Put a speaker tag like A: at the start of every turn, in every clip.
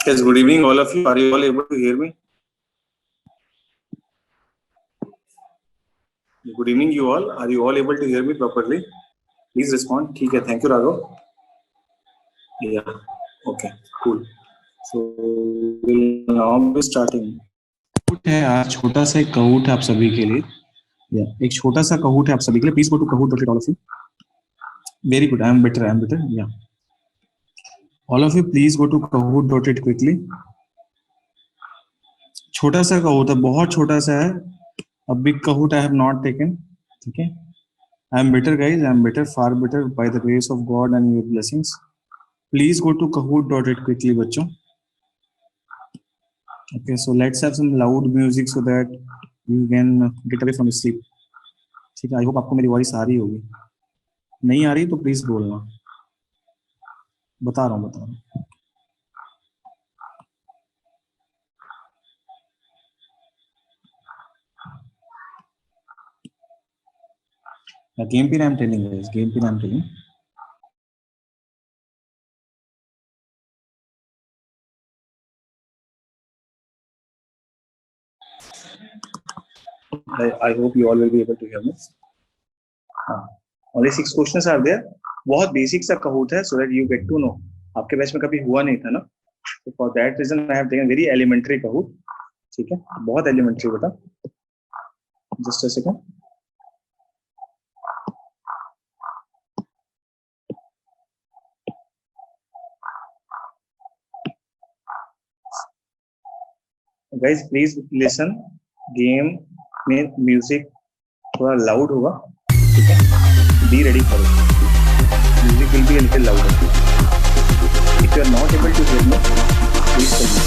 A: Yes, good evening, all of you. Are you all able to hear me? Good evening, you all. Are you all able to hear me properly? Please respond. ठीक है, thank you, Raghav. Yeah, okay, cool. So we'll now be starting. है आज छोटा सा एक कहूट है आप सभी के लिए. एक छोटा सा कहूट है आप सभी के लिए. Please go to kahoot.it, all of you. Very good. I am better. Yeah. All of you, please go to kahoot.it quickly. छोटा सा कहूट है, बहुत छोटा सा है. A big kahoot I have not taken. Okay. I am better, guys. I am better, far better by the grace of God and your blessings. Please go to kahoot.it quickly, बच्चों. Okay, so let's have some loud music so that you can get away from sleep. ठीक है, I hope आपको मेरी voice आ रही होगी. नहीं आ रही तो प्लीज बोलना. बता रहा हूँ. Game pin I'm telling guys. Game pin I'm telling. I hope you all will be able to hear me. Only 6 questions are there. बहुत बेसिक सा कहूट है so that you get to know. आपके batch में कभी हुआ नहीं था ना, so for that reason I have taken very elementary कहूट. ठीक है, बहुत elementary बता. Just a second. Guys, please listen. Game में म्यूजिक थोड़ा लाउड होगा, ठीक है. Be ready for it. Music will be a little louder. If you are not able to hear me, please tell me.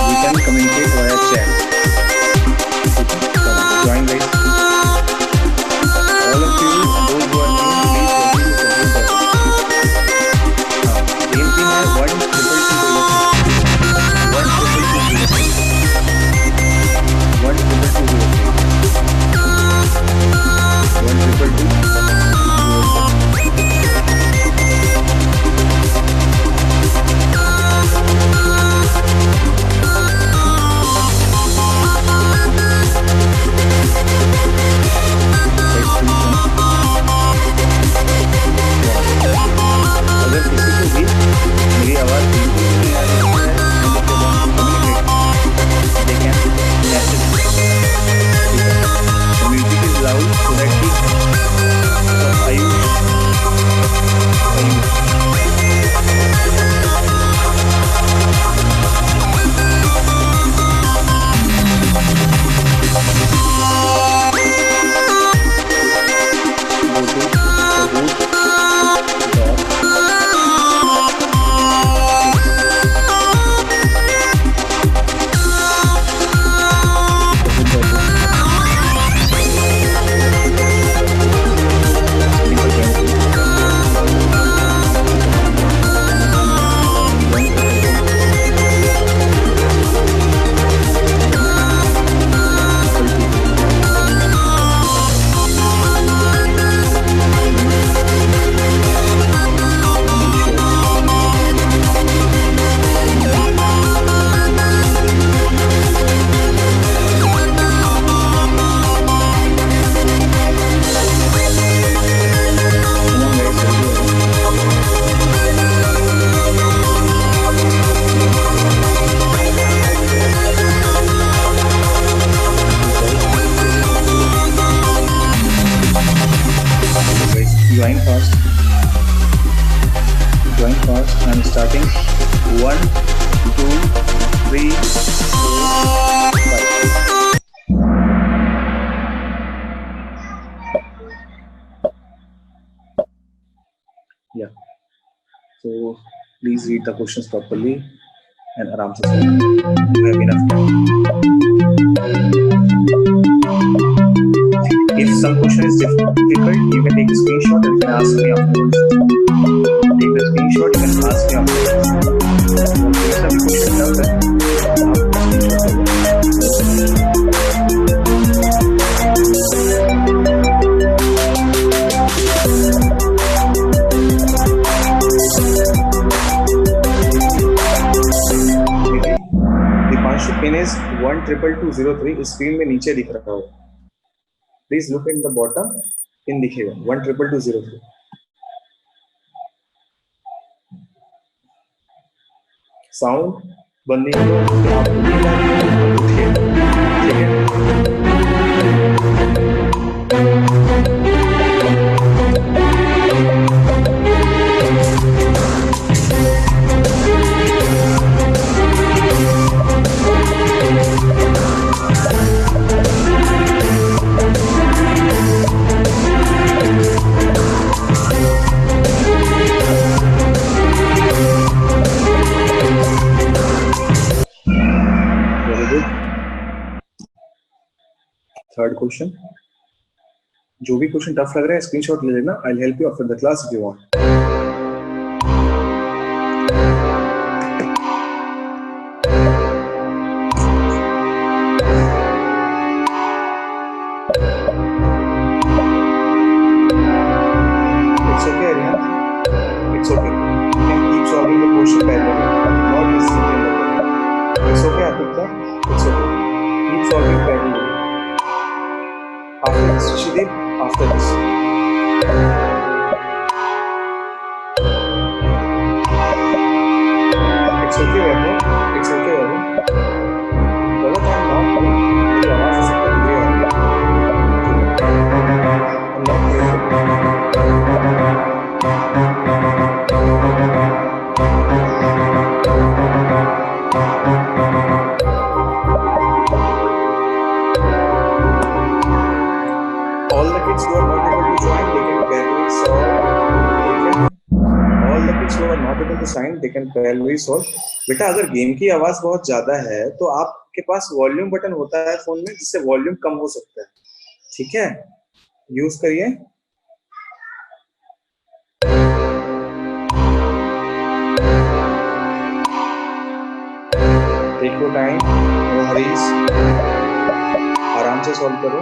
A: We can communicate via chat. Join guys. All of you, those who are new, please go to game pin है 12202. अगर किसी को भी मेरी आवाज नहीं आ रही है, they can message me. The music is loud so that join fast. I'm starting. 1, 2, 3, 4, 5. Yeah. So please read the questions properly and aram se solve. You have enough time. If some question is difficult, you can take a screenshot and you can ask me afterwards. Take the screenshot, you can ask me afterwards. सभी question tough है, आप 12203 इस screen में नीचे दिख रहा हो, please look in the bottom, इन दिखेगा 12203। साउंड बंद नहीं होगा, आप उठिए, ठीक है। थर्ड क्वेश्चन, जो भी क्वेश्चन टफ लग रहा है स्क्रीनशॉट ले लेना, आई will help you after the class if you want. It's okay, Aryan. It's okay. You can keep solving the question parallelly, not necessarily. It's okay, Atikta. It's okay. Keep solving parallelly. After this, Shishidip, after this. It's okay, Vaibhav. It's okay, Vaibhav. गलत है, not good. मेरी आवाज से सबको धीरे आ रही है। I'm not all the kids who are not able to join, they can parallelly solve. All the kids who are not able to sign, they can parallelly solve. बेटा अगर गेम की आवाज बहुत ज्यादा है तो आपके पास वॉल्यूम बटन होता है फोन में, जिससे वॉल्यूम कम हो सकता है, ठीक है, यूज करिए। Take your time, no hurries, आराम से सॉल्व करो।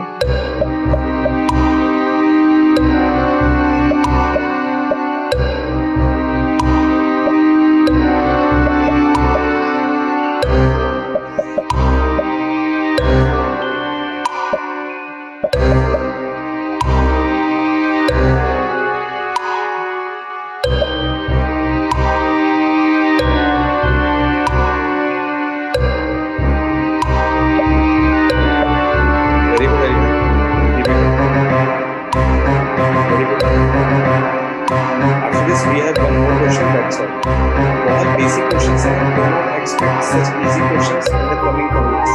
A: बहुत बेसिक क्वेश्चंस हैं, don't expect such easy questions in the coming periods.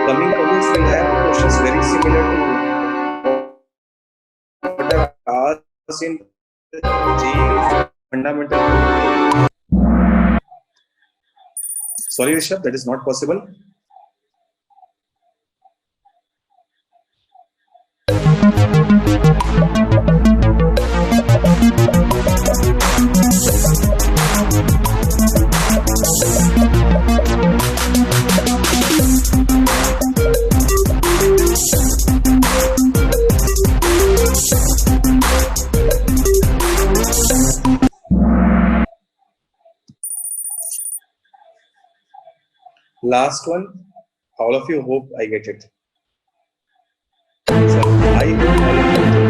A: Coming periods will have questions very similar to what are asked in JEE fundamental. Sorry Rishabh, that is not possible. Last one, all of you hope I get it. So I hope all of you get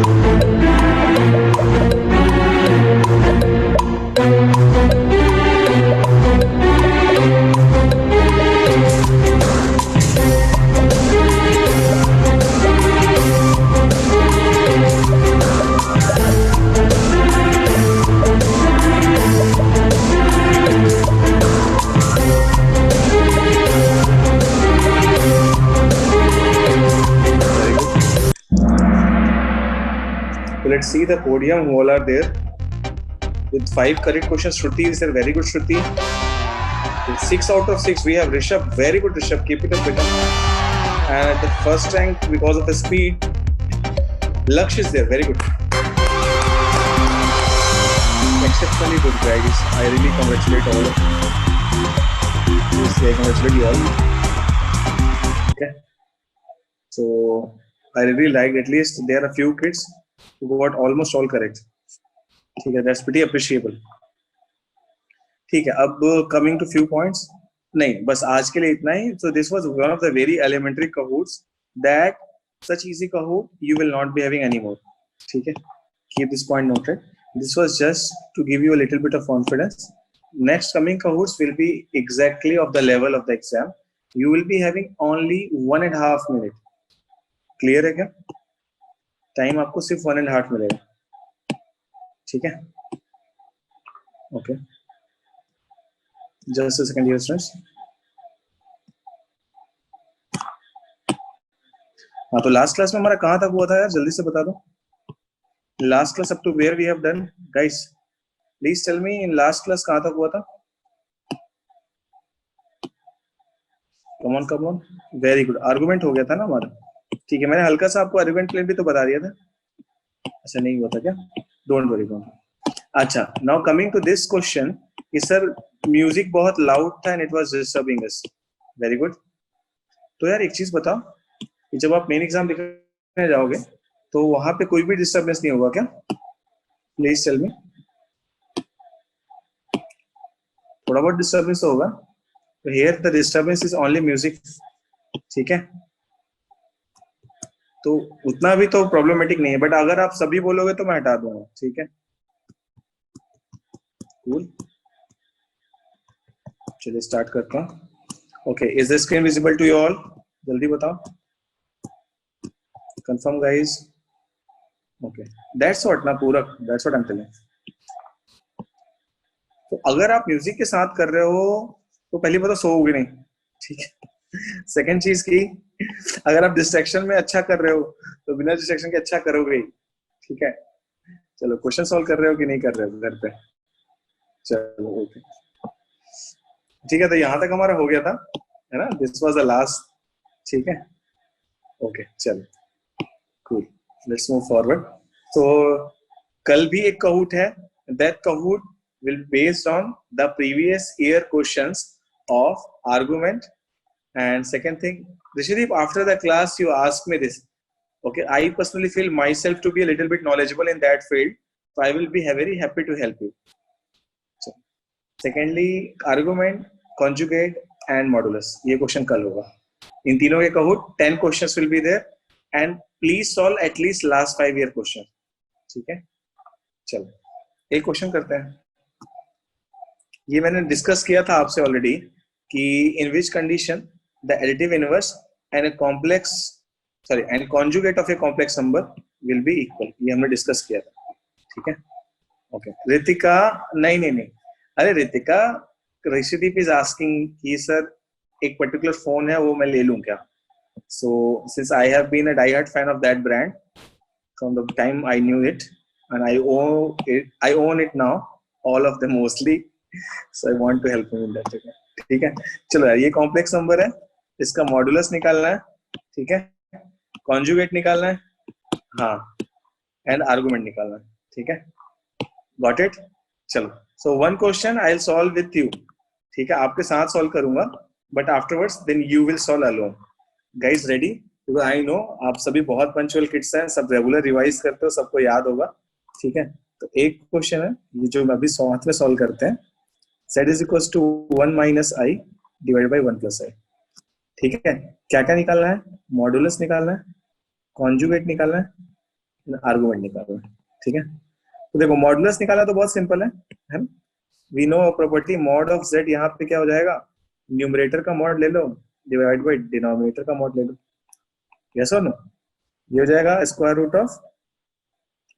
A: let's see the podium who all are there with 5 correct questions. Shruti is there, very good Shruti. With 6 out of 6 we have Rishabh, very good Rishabh, keep it up better. And at the first rank because of the speed, Laksh is there, very good. Exceptionally good guys, I really congratulate all of you. Yes, I congratulate you all. Okay, so I really liked, at least there are a few kids who got almost all correct. ठीक है, that's pretty appreciable. ठीक है, अब coming to few points. नहीं, बस आज के लिए इतना ही. So this was one of the very elementary Kahoots that such easy Kahoot you will not be having anymore. ठीक है, keep this point noted. This was just to give you a little bit of confidence. Next coming Kahoots will be exactly of the level of the exam. You will be having only 1.5 minute. Clear है क्या? Time आपको सिर्फ 1.5 मिलेगा. ठीक है? Okay. Just a second here, students. हाँ, तो last class में हमारा कहाँ तक हुआ था यार, जल्दी से बता दो. Last class up to where we have done guys, please tell me in last class कहाँ तक हुआ था. Come on, very good. Argument हो गया था ना हमारा. ठीक है, मैंने हल्का सा आपको आर्गुमेंट प्लेन भी तो बता दिया था. अच्छा, नहीं हुआ था क्या? Don't worry. अच्छा, now coming to this question कि सर म्यूजिक बहुत लाउड था and it was disturbing us. Very good. तो यार एक चीज बताओ कि जब आप मेन एग्जाम लिखने जाओगे तो वहां पे कोई भी डिस्टर्बेंस नहीं होगा क्या? Please tell me. थोड़ा बहुत डिस्टर्बेंस तो होगा. तो here the disturbance is only music. ठीक है, तो उतना भी तो प्रॉब्लमेटिक नहीं है, बट अगर आप सभी बोलोगे तो मैं हटा दूंगा. ठीक है, कूल. चलिए स्टार्ट करता हूँ. Okay, is the screen visible to you all? जल्दी बताओ. Confirm guys. Okay, that's what ना पूरक, that's what I am telling. तो अगर आप म्यूजिक के साथ कर रहे हो तो पहली बात तो सोओगे नहीं. ठीक है. सेकंड चीज की, अगर आप डिस्ट्रैक्शन में अच्छा कर रहे हो तो बिना डिस्ट्रैक्शन के अच्छा करोगे ही. ठीक है, चलो क्वेश्चन सॉल्व कर रहे हो कि नहीं कर रहे हो घर पे? चलो ओके, ठीक है. तो यहाँ तक हमारा हो गया था, है ना? This was the last. ठीक है, ओके. चलो कूल, लेट्स मूव फॉरवर्ड. तो कल भी एक कहूट है. That कहूट will based on the previous year questions of argument. And second thing, Rishideep, after the class you asked me this. Okay, I personally feel myself to be a little bit knowledgeable in that field, so I will be very happy to help you. So, secondly, argument, conjugate and modulus. ये question कल होगा. इन तीनों के कहूट 10 questions will be there and please solve at least last 5 year question. ठीक है, चलो एक question करते हैं. ये मैंने डिस्कस किया था आपसे ऑलरेडी कि in which condition the additive inverse and a complex and conjugate of a complex number will be equal. ये हमने डिस्कस किया था. ठीक है, ओके. रितिका, नहीं, अरे रितिका, ऋषिदीप इज आस्किंग कि सर एक पर्टिकुलर फोन है वो मैं ले लूं क्या? So since I have been a die hard fan of that brand from the time I knew it and I own it now, all of them mostly. So I want to help him in that. ठीक है, चलो यार ये complex number है, इसका modulus निकालना है. ठीक है, कॉन्जुगेट निकालना है, हाँ, एंड आर्गुमेंट निकालना है. ठीक है, गॉट इट. चलो, so one question I will solve with you. ठीक है, आपके साथ सॉल्व करूंगा, but afterwards then you will solve alone. Guys ready? Because I know आप सभी बहुत पंचुअल किड्स हैं, सब रेगुलर रिवाइज करते हो, सबको याद होगा. ठीक है, तो एक क्वेश्चन है ये जो अभी साथ में सॉल्व करते हैं. Z is equals to 1 minus I divided by 1 plus I. ठीक है, क्या क्या निकालना है? मॉडुलस निकालना है, कॉन्जुगेट निकालना है, आर्गुमेंट निकालना है. ठीक है, तो देखो मॉडुलस निकालना तो बहुत सिंपल है ना? We know property mod of Z. यहाँ पे क्या हो जाएगा? न्यूमरेटर का मॉड ले लो डिवाइड बाय डिनोमिनेटर का मॉड ले लो. यस और नो? ये हो जाएगा स्क्वायर रूट ऑफ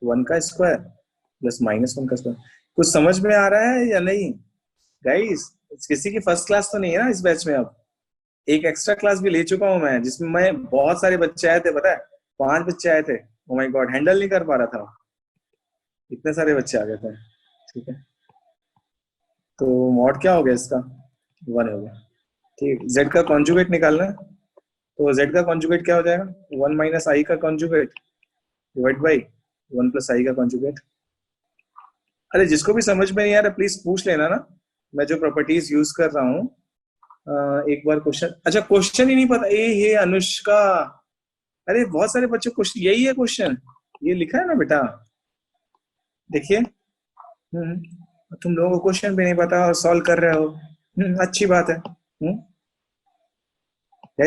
A: 1 का स्क्वायर प्लस माइनस 1 का स्क्वायर. कुछ समझ में आ रहा है या नहीं गाइस? किसी की फर्स्ट क्लास तो नहीं है ना इस बैच में? अब एक एक्स्ट्रा क्लास भी ले चुका हूं मैं, जिसमें मैं बहुत सारे बच्चे आए थे. पता है 5 बच्चे आए थे. ओ माय गॉड, हैंडल नहीं कर पा रहा था, इतने सारे बच्चे आ गए थे. ठीक है, तो मॉड क्या हो गया इसका? 1 हो गया. ठीक, Z का कॉन्जुगेट निकालना है, तो Z का कॉन्जुगेट क्या हो जाएगा? 1 माइनस I का conjugate divide by 1 plus I का कॉन्जुगेट. अरे जिसको भी समझ में नहीं आ रहा प्लीज पूछ लेना ना, मैं जो प्रॉपर्टीज यूज कर रहा हूँ. एक बार क्वेश्चन, अच्छा क्वेश्चन ही नहीं पता. हे अनुष्का, अरे बहुत सारे बच्चों क्वेश्चन यही है. क्वेश्चन ये लिखा है ना बेटा, देखिए. तुम लोगों को क्वेश्चन भी नहीं पता और सॉल्व कर रहे हो. अच्छी बात है. Guys,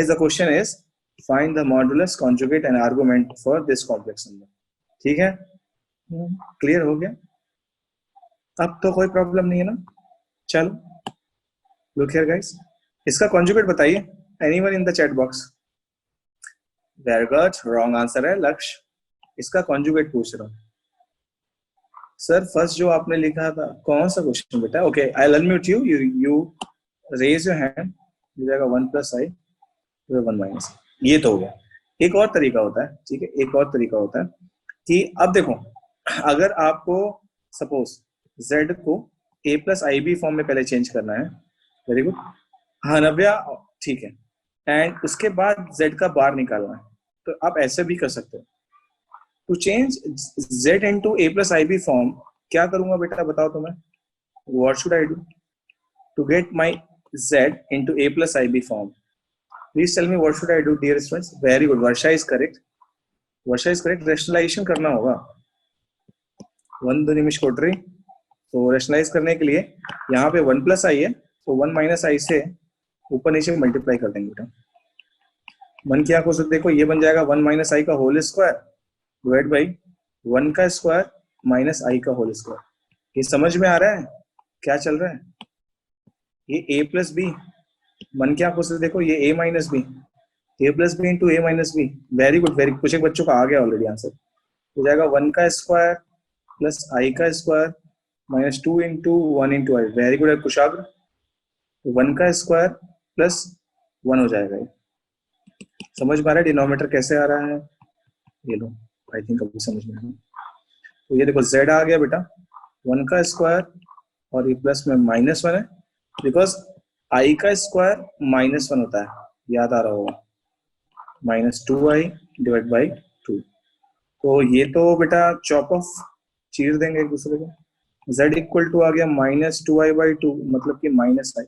A: the question is find the modulus, conjugate and argument for this complex number. ठीक है, क्लियर हो गया? अब तो कोई प्रॉब्लम नहीं है ना? चलो, लुक हियर गाइस, इसका कॉन्जुगेट बताइए, anyone in the chat box. Very good, wrong answer है लक्ष्य. इसका कॉन्जुगेट पूछ रहा हूँ सर. फर्स्ट जो आपने लिखा था कौन सा क्वेश्चन बेटा? Okay, I will unmute you. You raise your hand. हो जाएगा 1 + i 1 - ये तो हो गया. एक और तरीका होता है, ठीक है, एक और तरीका होता है कि अब देखो, अगर आपको सपोज z को a + ib फॉर्म में पहले चेंज करना है. Very good. हाँ नव्या, ठीक है. एंड उसके बाद z का बार निकालना है, तो आप ऐसे भी कर सकते हो. To change z into a + ib form क्या करूंगा बेटा बताओ तो मैं? What should I do to get my z into a + ib form? Please tell me what should I do dear students. Very good, Varsha is correct. Varsha is correct. Rationalization करना होगा. 1 निमिष कोटरी. तो rationalise करने के लिए यहाँ पे 1 + i है, तो 1 - i से ऊपर नीचे मल्टीप्लाई कर देंगे बेटा. मन की आंखों से देखो, ये बन जाएगा 1 - i का होल स्क्वायर डिवाइड बाई 1 का स्क्वायर माइनस i का होल स्क्वायर. ये समझ में आ रहा है क्या चल रहा है? ये a + b. मन की आंखों से देखो, ये a - b, a + b into a - b. Very good, very. कुछ एक बच्चों का आ गया ऑलरेडी आंसर. हो जाएगा 1 का स्क्वायर प्लस i का square minus 2 into 1 into i. Very good Kushagra. 1 का स्क्वायर प्लस 1 हो जाएगा. ये समझ में आ रहा है डिनोमिनेटर कैसे आ रहा है? ये लो, आई थिंक अभी समझ में आ रहा है. तो ये देखो z आ गया बेटा 1 का स्क्वायर और ये प्लस में -1 है, बिकॉज i का स्क्वायर -1 होता है, याद आ रहा होगा. -2i divide by 2. तो ये तो बेटा चॉप ऑफ चीर देंगे एक दूसरे को. z इक्वल टू आ गया -2i/2, मतलब कि -i.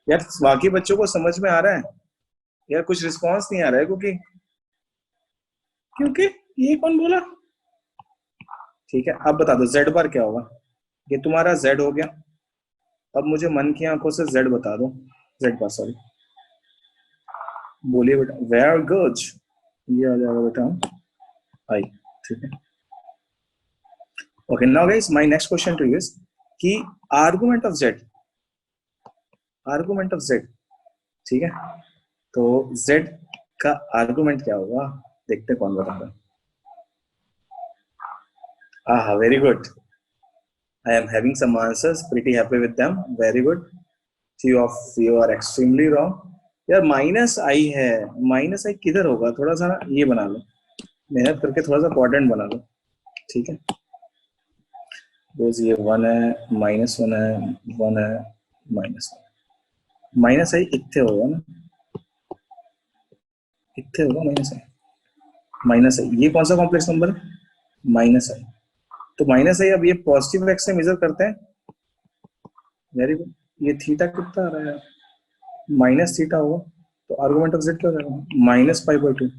A: यार बाकी बच्चों को समझ में आ रहा है? यार कुछ रिस्पॉन्स नहीं आ रहा है क्योंकि ये कौन बोला? ठीक है, अब बता दो z बार क्या होगा. ये तुम्हारा z हो गया. अब मुझे मन की आंखों से z बता दो. z बार, सॉरी, बोलिए बेटा. वेरी गुड, ये आ जाएगा बेटा i. ठीक है. Okay, now guys my next question to you is कि argument of z, argument of z, ठीक है. तो z का आर्गुमेंट क्या होगा, देखते कौन बता रहा है. Ah, very good. I am having some answers. Pretty happy with them. Very good. Few of you are extremely wrong. यार -i है. -i किधर होगा? थोड़ा सा ये बना लो, मेहनत करके थोड़ा सा क्वाड्रेंट बना लो. ठीक है. रोज ये 1 है, -1 है, 1 है, -i इतने होगा ना, इतने होगा -i. ये कौन सा कॉम्प्लेक्स नंबर है? -i. तो -i अब ये पॉजिटिव एक्स से मेजर करते हैं. Very good. ये थीटा कितना आ रहा है? -थीटा होगा. तो आर्गुमेंट ऑफ z क्या हो जाएगा? -π/2.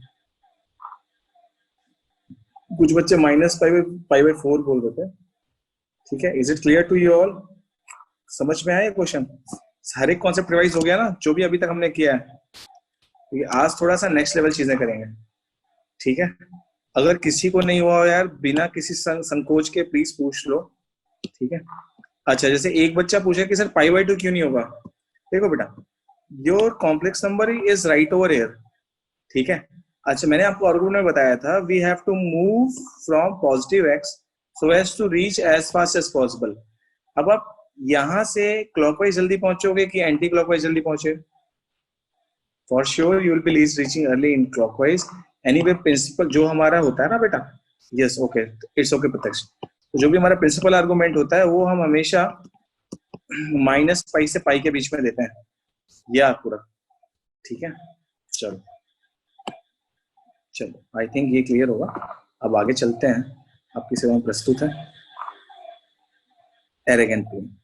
A: कुछ बच्चे -π/4 बोल रहे थे. ठीक है. Is it clear to you all? समझ में आया क्वेश्चन? हर एक कॉन्सेप्ट रिवाइज हो गया ना, जो भी अभी तक हमने किया है. आज थोड़ा सा नेक्स्ट लेवल चीजें करेंगे. ठीक है. अगर किसी को नहीं हुआ यार, बिना किसी संकोच के प्लीज पूछ लो. ठीक है. अच्छा, जैसे एक बच्चा पूछे कि सर π/2 क्यों नहीं होगा. देखो बेटा, your complex number is right over here. ठीक है. अच्छा, मैंने आपको आर्गुमेंट में बताया था we have to move from positive x so as to reach as fast as possible. अब आप यहां से क्लॉकवाइज जल्दी पहुंचोगे कि एंटी क्लॉकवाइज जल्दी पहुंचे? For sure you will be reaching early in clockwise. Anyway principal जो हमारा होता है ना बेटा, यस ओके, इट्स ओके प्रत्यक्ष. तो जो भी हमारा प्रिंसिपल आर्गुमेंट होता है वो हम हमेशा -π से π के बीच में देते हैं, या पूरा. ठीक है. चलो आई थिंक ये क्लियर होगा. अब आगे चलते हैं. आपकी सेवा में प्रस्तुत है एरोगेंट प्लेन.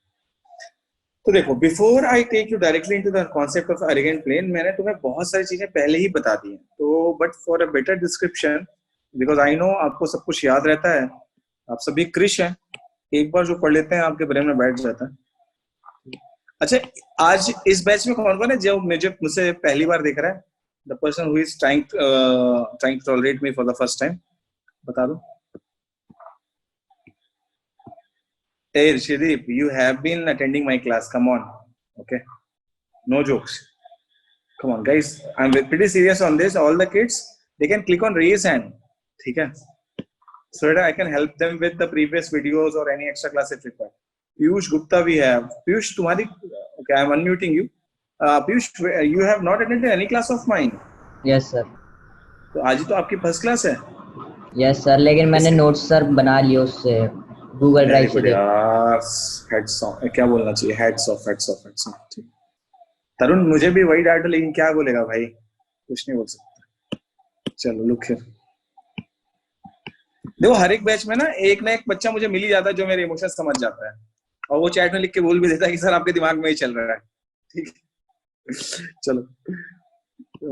A: तो देखो, before I take you directly into the concept of Argand plane, मैंने तुम्हें बहुत सारी चीजें पहले ही बता दी हैं. तो but for a better description, because I know आपको सब कुछ याद रहता है, आप सभी कृष हैं, एक बार जो पढ़ लेते हैं आपके ब्रेन में बैठ जाता है. अच्छा, आज इस बैच में कौन कौन है जो मुझसे पहली बार देख रहा है? The person who is trying to tolerate me for the first time, बता दो। Hey Shredeep, you have been attending my class. Come on, okay? No jokes. Come on, guys. I'm pretty serious on this. All the kids, they can click on raise hand. ठीक है? So that I can help them with the previous videos or any extra class if required. Piyush Gupta we have. Piyush, तुम्हारी, okay, I'm unmuting you. Piyush, you have not attended any class of mine.
B: Yes sir.
A: तो आज ही तो आपकी first class है.
B: Yes sir, लेकिन मैंने notes sir बना लिए उससे गूगल ड्राइव से.
A: यार हेड्स ऑफ, क्या बोलना चाहिए, heads of, heads of, heads of. ठीक, तरुण मुझे भी वही डांट, लेकिन क्या बोलेगा भाई, कुछ नहीं बोल सकता. चलो लुक हियर, देखो हर एक बैच में ना एक बच्चा मुझे मिल ही जाता है जो मेरे इमोशन समझ जाता है, और वो चैट में लिख के बोल भी देता है कि सर आपके दिमाग में ही चल रहा है. ठीक है, चलो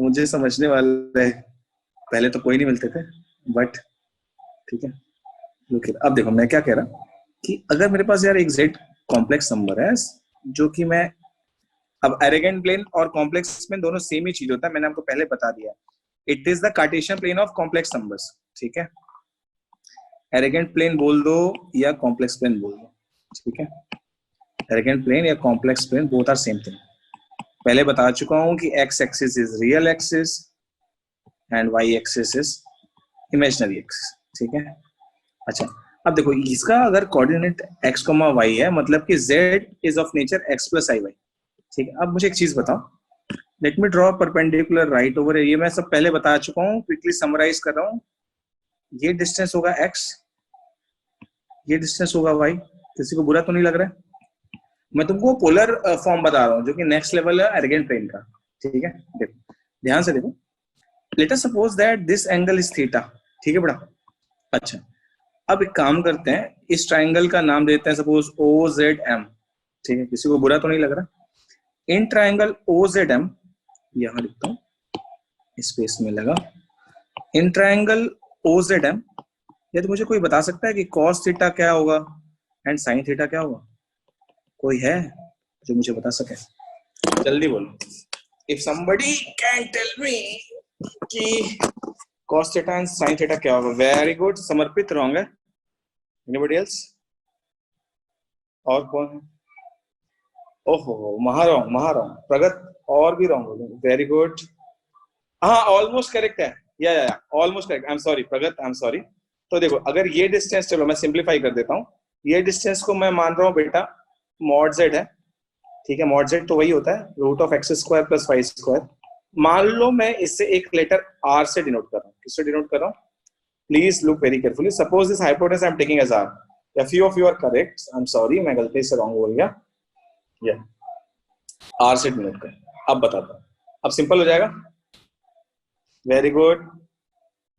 A: मुझे समझने वाले पहले तो कोई नहीं मिलते थे, बट ठीक है. लुक हियर, अब देखो मैं क्या कह रहा कि अगर मेरे पास यार एक जेड कॉम्प्लेक्स नंबर है, जो कि मैं, अब एरोगेंट प्लेन और कॉम्प्लेक्स प्लेन दोनों सेम ही चीज होता है, मैंने आपको पहले बता दिया. It is the Cartesian plane of complex numbers. ठीक है, एरोगेंट प्लेन बोल दो या कॉम्प्लेक्स प्लेन बोल दो. ठीक है, एरोगेंट प्लेन या complex plane both are same thing. पहले बता चुका हूं कि x axis is real axis and y axis is imaginary axis. ठीक है, अच्छा अब देखो इसका अगर कोऑर्डिनेट x, y है, मतलब कि z is of nature x plus i y. ठीक है, अब मुझे एक चीज बताओ, let me draw perpendicular right over. ये मैं सब पहले बता चुका हूँ, क्विकली समराइज कर रहा हूँ. ये डिस्टेंस होगा x, ये डिस्टेंस होगा y. किसी को बुरा तो नहीं लग रहा है? मैं तुमको पोलर फॉर्म बता रहा हूँ जो कि नेक्स्ट लेवल है एरोगेंट प्लेन का. ठीक है, देखो ध्यान से देखो. Let us suppose that this angle is theta. ठीक है बेटा, अच्छा अब एक काम करते हैं, इस ट्राइंगल का नाम देते हैं सपोज OZM. ठीक है, किसी को बुरा तो नहीं लग रहा? इन ट्राइंगल OZM, यहां लिखता हूं, स्पेस में लगा, इन ट्राइंगल OZM, यदि मुझे कोई बता सकता है कि cos थीटा क्या होगा एंड sin थीटा क्या होगा? कोई है जो मुझे बता सके? जल्दी बोलो. If somebody can tell me कि cos theta and sin theta क्या होगा. वेरी गुड, समर्पित रॉन्ग है. Anybody else? और कौन है? ओहो, महाराम प्रगत और भी रॉन्ग हो गए. वेरी गुड, हाँ ऑलमोस्ट करेक्ट है. या almost correct. I am sorry प्रगत, आई एम सॉरी. तो देखो अगर ये डिस्टेंस, चलो मैं सिंप्लीफाई कर देता हूँ, ये डिस्टेंस को मैं मान रहा हूँ बेटा मॉड z है. ठीक है, मॉड z तो वही होता है root of x square plus y square. मान लो मैं इससे एक लेटर r से डिनोट कर रहा हूँ. किससे डिनोट कर रहा हूँ? Please look very carefully. Suppose this hypotenuse I am taking as r. A few of you are correct. I'm sorry, मैं गलती से रॉन्ग बोल गया. या R से डिनोट कर. अब बताता हूँ, अब सिंपल हो जाएगा. Very good.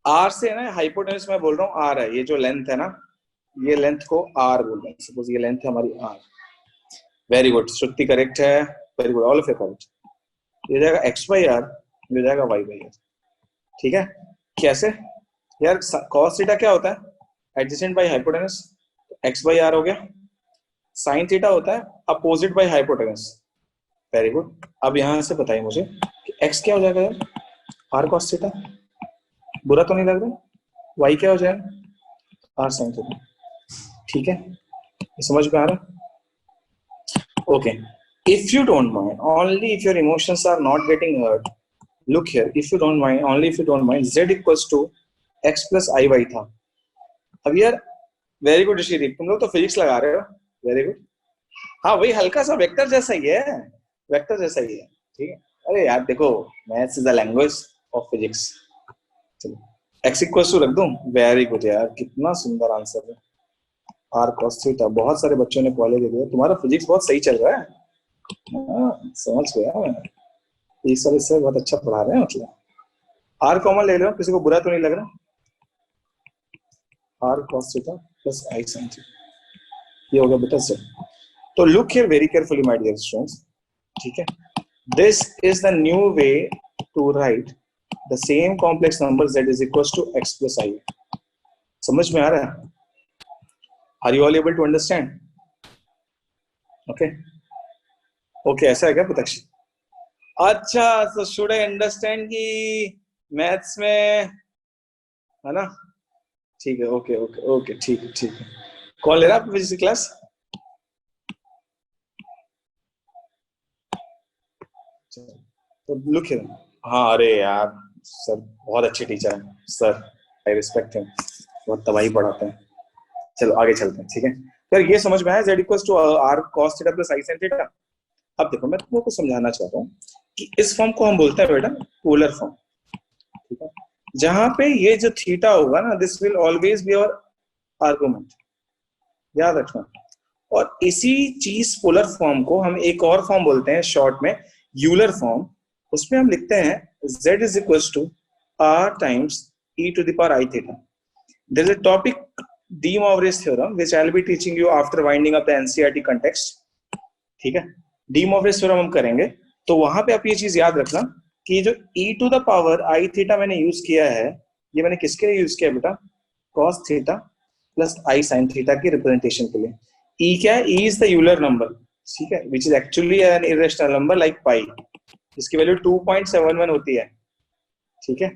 A: R से ना हाइपोटेनस मैं बोल रहा हूँ R है, ये जो लेंथ है ना, ये लेंथ को R बोल रहे हैं. सपोज ये लेंथ है हमारी R. वेरी गुड, श्रुति करेक्ट है. Very good, all of you correct. ये जाएगा x बाई r, ये जाएगा y बाई r. ठीक है, कैसे यार? cos थीटा क्या होता है? Adjacent by hypotenuse, x by r हो गया. साइन थीटा होता है opposite by hypotenuse. Very good. अब यहां से बताइए मुझे कि x क्या हो जाएगा यार? r cos theta. बुरा तो नहीं लग रहा? y क्या हो जाएगा? r sin theta. ठीक है, ये समझ में आ रहा? Okay, if you don't mind, only if your emotions are not getting hurt, look here, if you don't mind, only if you don't mind, z equals to x plus iy था. अब यार very good ऋषि, तुम लोग तो physics लगा रहे हो. Very good. हाँ वही हल्का सा वेक्टर जैसा ही है, वेक्टर जैसा ही है. ठीक है, अरे यार देखो maths is the language of physics. चलो x इक्वल्स टू रख दूं. वेरी गुड यार, कितना सुंदर आंसर है. r cos theta. बहुत सारे बच्चों ने पहले दे दिया. तुम्हारा फिजिक्स बहुत सही चल रहा है. समझ गया मैं, ये सब इससे बहुत अच्छा पढ़ा रहे हैं. मतलब r कॉमन ले लो, किसी को बुरा तो नहीं लग रहा? r cos theta plus i sin theta, ये हो गया बेटा z. तो look here very carefully my dear students. ठीक है, this is the new way to write the same complex number z is equals to x plus i. समझ में आ रहा है? Are you all able to understand? Okay. Okay ऐसा है क्या प्रत्यक्ष? अच्छा, तो शुड आई अंडरस्टैंड कि मैथ्स में, है ना? ठीक है, ओके ओके ओके, ठीक है ठीक है। कौन ले रहा है आप फिजिक्स क्लास? तो लुक हियर। हाँ अरे यार, सर बहुत अच्छे टीचर हैं सर, आई रिस्पेक्ट हिम, बहुत तबाही पढ़ाते हैं। चलो आगे चलते हैं, ठीक है। यार ये समझ में आया, z equals to r cos theta plus i sin theta. अब देखो मैं तुमको कुछ समझाना चाहता हूँ कि इस फॉर्म को हम बोलते हैं बेटा पोलर फॉर्म, ठीक है। जहां पे ये जो थीटा होगा ना, this will always be your argument, याद रखना। और इसी चीज पोलर फॉर्म को हम एक और फॉर्म बोलते हैं शॉर्ट में, यूलर फॉर्म। उसमें हम लिखते हैं z is equals to r times e to the power i theta. There is a topic De Moivre's theorem which I'll be teaching you after winding up the NCERT context, ठीक है। De Moivre's theorem हम करेंगे, तो वहां पे आप ये चीज याद रखना कि जो e to the power i theta मैंने यूज किया है, ये मैंने किसके लिए यूज किया बेटा? cos theta plus i sin theta की रिप्रेजेंटेशन के लिए। e क्या है? e is the Euler number, ठीक है, which is actually an irrational number like pi, जिसकी वैल्यू 2.71 होती है, ठीक है।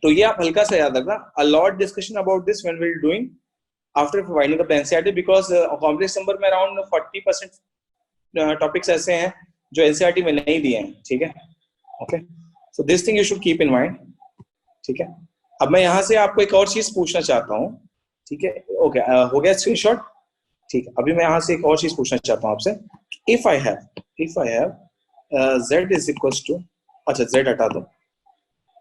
A: तो ये आप हल्का सा याद रखना। a lot discussion about this when we're doing after winding up the NCERT, because complex number में around 40% टॉपिक्स ऐसे हैं जो NCERT में नहीं दिए हैं, ठीक है। Okay, so this thing you should keep in mind, ठीक है। अब मैं यहाँ से आपको एक और चीज पूछना चाहता हूँ, ठीक है। ओके, हो गया स्क्रीनशॉट, ठीक है। अभी मैं यहाँ से एक और चीज पूछना चाहता हूँ आपसे, if I have z is equals to, अच्छा z हटा दो,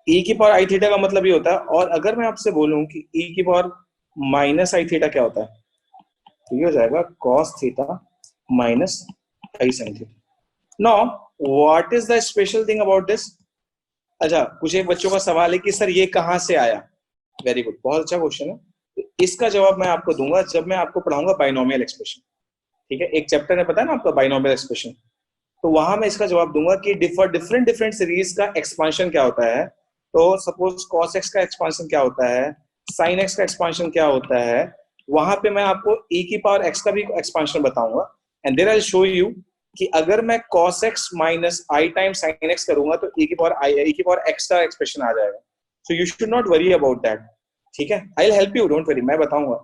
A: e की पावर आई थीटा का मतलब ये होता है, और अगर मैं आपसे बोलूं कि e की पावर माइनस आई थीटा क्या होता है, तो ये हो जाएगा cos theta minus I sin theta. Now what is the special thing about this? अच्छा, कुछ एक बच्चों का सवाल है कि सर ये कहाँ से आया। वेरी गुड, बहुत अच्छा क्वेश्चन है। इसका जवाब मैं आपको दूंगा जब मैं आपको पढ़ाऊंगा बाइनोमियल एक्सप्रेशन, ठीक है। एक चैप्टर है, पता है ना आपका, बाइनोमियल एक्सप्रेशन, तो वहां मैं इसका जवाब दूंगा कि डिफरेंट सीरीज का एक्सपांशन क्या होता है। तो सपोज cos x का एक्सपांशन क्या होता है, sin x का एक्सपांशन क्या होता है, वहां पे मैं आपको e की पावर x का भी एक्सपांशन बताऊंगा। And there I show you कि अगर मैं cos x minus i times sin x करूंगा तो e की पावर x का एक्सप्रेशन आ जाएगा। So you should not worry about that, ठीक है। I will help you, don't worry, मैं बताऊंगा।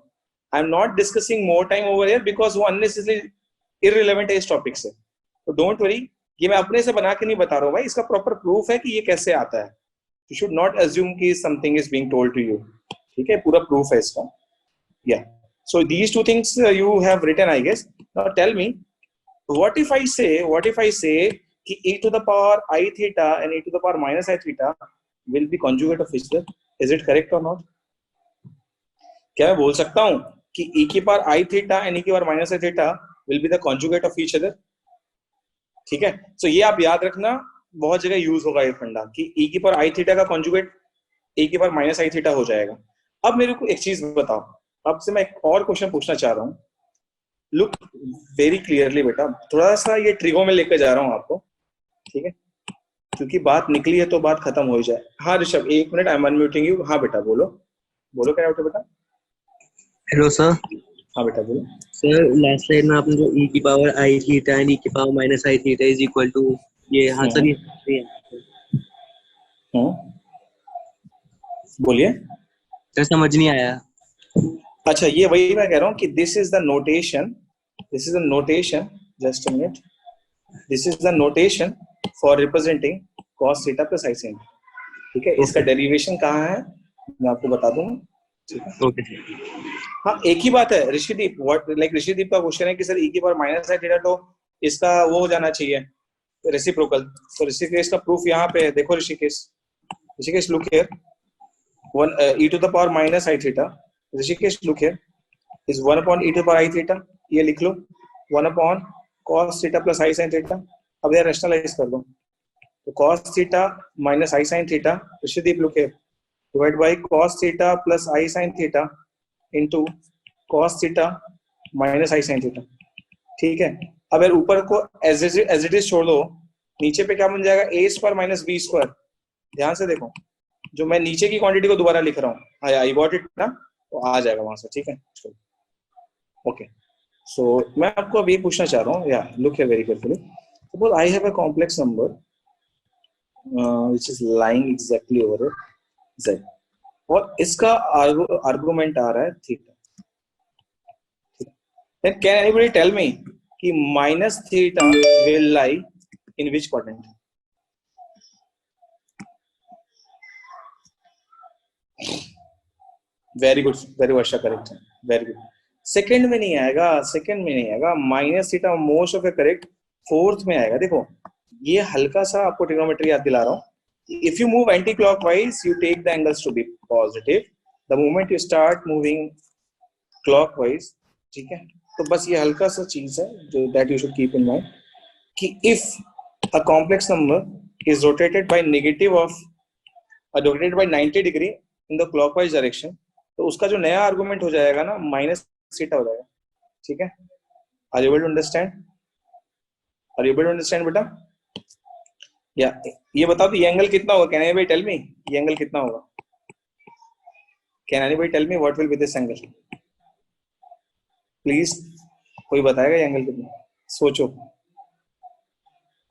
A: I am not discussing more time over here because वो अननेसेसरी इररिलेवेंट है इस टॉपिक से, तो डोंट वरी। ये मैं अपने से बना के नहीं बता रहा हूँ भाई, इसका प्रॉपर प्रूफ है कि ये कैसे आता है। You should not assume कि something is being told to you, ठीक है, पूरा प्रूफ है इसका। Yeah, so these two things you have written, I guess. Now tell me, what if I say कि e to the power I theta and e to the power minus I theta will be conjugate of each other? Is it correct or not? क्या मैं बोल सकता हूँ कि e की power I theta and e की power minus I theta will be the conjugate of each other? ठीक है, so ये आप याद रखना, बहुत जगह यूज होगा ये फंडा कि e की पावर आई थीटा का कॉन्जुगेट e की पावर माइनस आई थीटा हो जाएगा। अब मेरे को एक चीज बताओ, आपसे मैं एक और क्वेश्चन पूछना चाह रहा हूँ। लुक वेरी क्लियरली बेटा, थोड़ा सा ये ट्रिगो में लेकर जा रहा हूँ आपको, ठीक है, क्योंकि बात निकली है तो बात खत्म हो जाए। हाँ ऋषभ, एक minute, I am unmuting you. हाँ बेटा बोलो, बोलो क्या डाउट है बेटा?
C: Hello sir.
A: हाँ बेटा बोलो।
C: सर लास्ट स्लाइड में आपने जो e की power i theta and e की power minus i theta is equal to ये, हाँ सर, ये
A: बोलिए
C: सर, समझ नहीं आया।
A: अच्छा, ये वही मैं कह रहा हूँ कि this is the notation, just a minute, this is the notation for representing cos theta plus i sin, ठीक है। इसका डेरिवेशन कहाँ है मैं आपको बता दूंगा, ठीक है।
C: ओके
A: हाँ, एक ही बात है ऋषिदीप, ऋषिदीप का क्वेश्चन है कि सर e की पावर माइनस आई थीटा तो इसका वो हो जाना चाहिए रेसिप्रोकल। तो ऋषिकेश का प्रूफ यहाँ पे है, देखो Rishikesh look here, one e to the power minus i theta, Rishikesh look here, is 1 upon e to the power i theta, ये लिख लो 1 अपॉन cos theta plus i sin theta. अब यार रैशनलाइज कर दो, तो cos theta minus i sin theta, Rishideep look here, divide by cos theta plus i sin theta into cos theta minus i sin theta, ठीक है। अब यार ऊपर को एज इट इज छोड़ दो, नीचे पे क्या बन जाएगा, a square minus b square. ध्यान से देखो, जो मैं नीचे की क्वांटिटी को दोबारा लिख रहा हूँ, आई गॉट इट ना, तो आ जाएगा वहां से, ठीक है। ओके, सो मैं आपको अभी पूछना चाह रहा हूँ, या look here very carefully, Suppose I have a complex number which is lying exactly over z, और इसका आर्गुमेंट आ रहा है theta. Then can anybody tell me कि minus theta will lie in which quadrant? Very good, very Varsha, correct है, very good. Second में नहीं आएगा, second में नहीं आएगा. Minus theta most of A correct fourth में आएगा. देखो ये हल्का सा आपको ट्रिग्नोमेट्री याद दिला रहा हूँ. If you move anti clockwise you take the angles to be positive. The moment you start moving clockwise, ठीक है, तो बस ये हल्का सा चीज है जो that you should keep in mind कि if a complex number is rotated by negative of rotated by 90 degree in the clockwise direction, तो उसका जो नया आर्गुमेंट हो जाएगा ना माइनस थीटा हो जाएगा. ठीक है, are you able to understand? Are you able to understand बेटा? या ये बताओ ये एंगल कितना होगा? कैन एनीबॉडी टेल मी ये एंगल कितना होगा? Can anybody tell me what will be this angle? Please कोई बताएगा ये एंगल कितना? सोचो.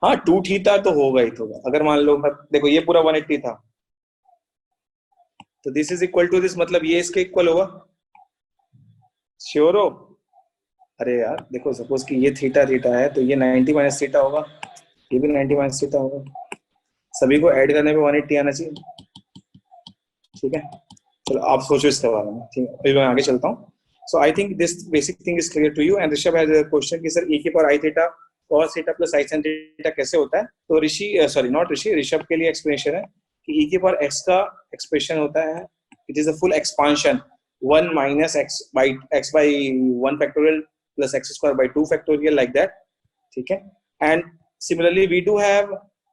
A: हाँ 2 थीटा तो होगा ही, तो अगर मान लो देखो ये पूरा 180 था, तो this is equal to this, मतलब ये इसके इक्वल होगा. श्योर हो? अरे यार देखो सपोज कि ये थीटा थीटा है तो ये 90 माइनस थीटा होगा, ये भी 90 माइनस थीटा होगा. सभी को ऐड करने पे 180 आना चाहिए. ठीक है, चलो आप सोचो इसके बारे में. ठीक है, फिर मैं आगे चलता हूँ. So I think this basic thing is clear to you. And Rishabh has a question कि सर e की power i theta cos theta plus i sin theta कैसे होता है? तो ऋषि, सॉरी नॉट ऋषि, ऋषभ के लिए एक्सप्लेनेशन है कि e की पावर x का एक्सप्रेशन होता है, it is a full expansion 1 minus x by 1 factorial plus x square by 2 factorial like that. ठीक है, and similarly we do have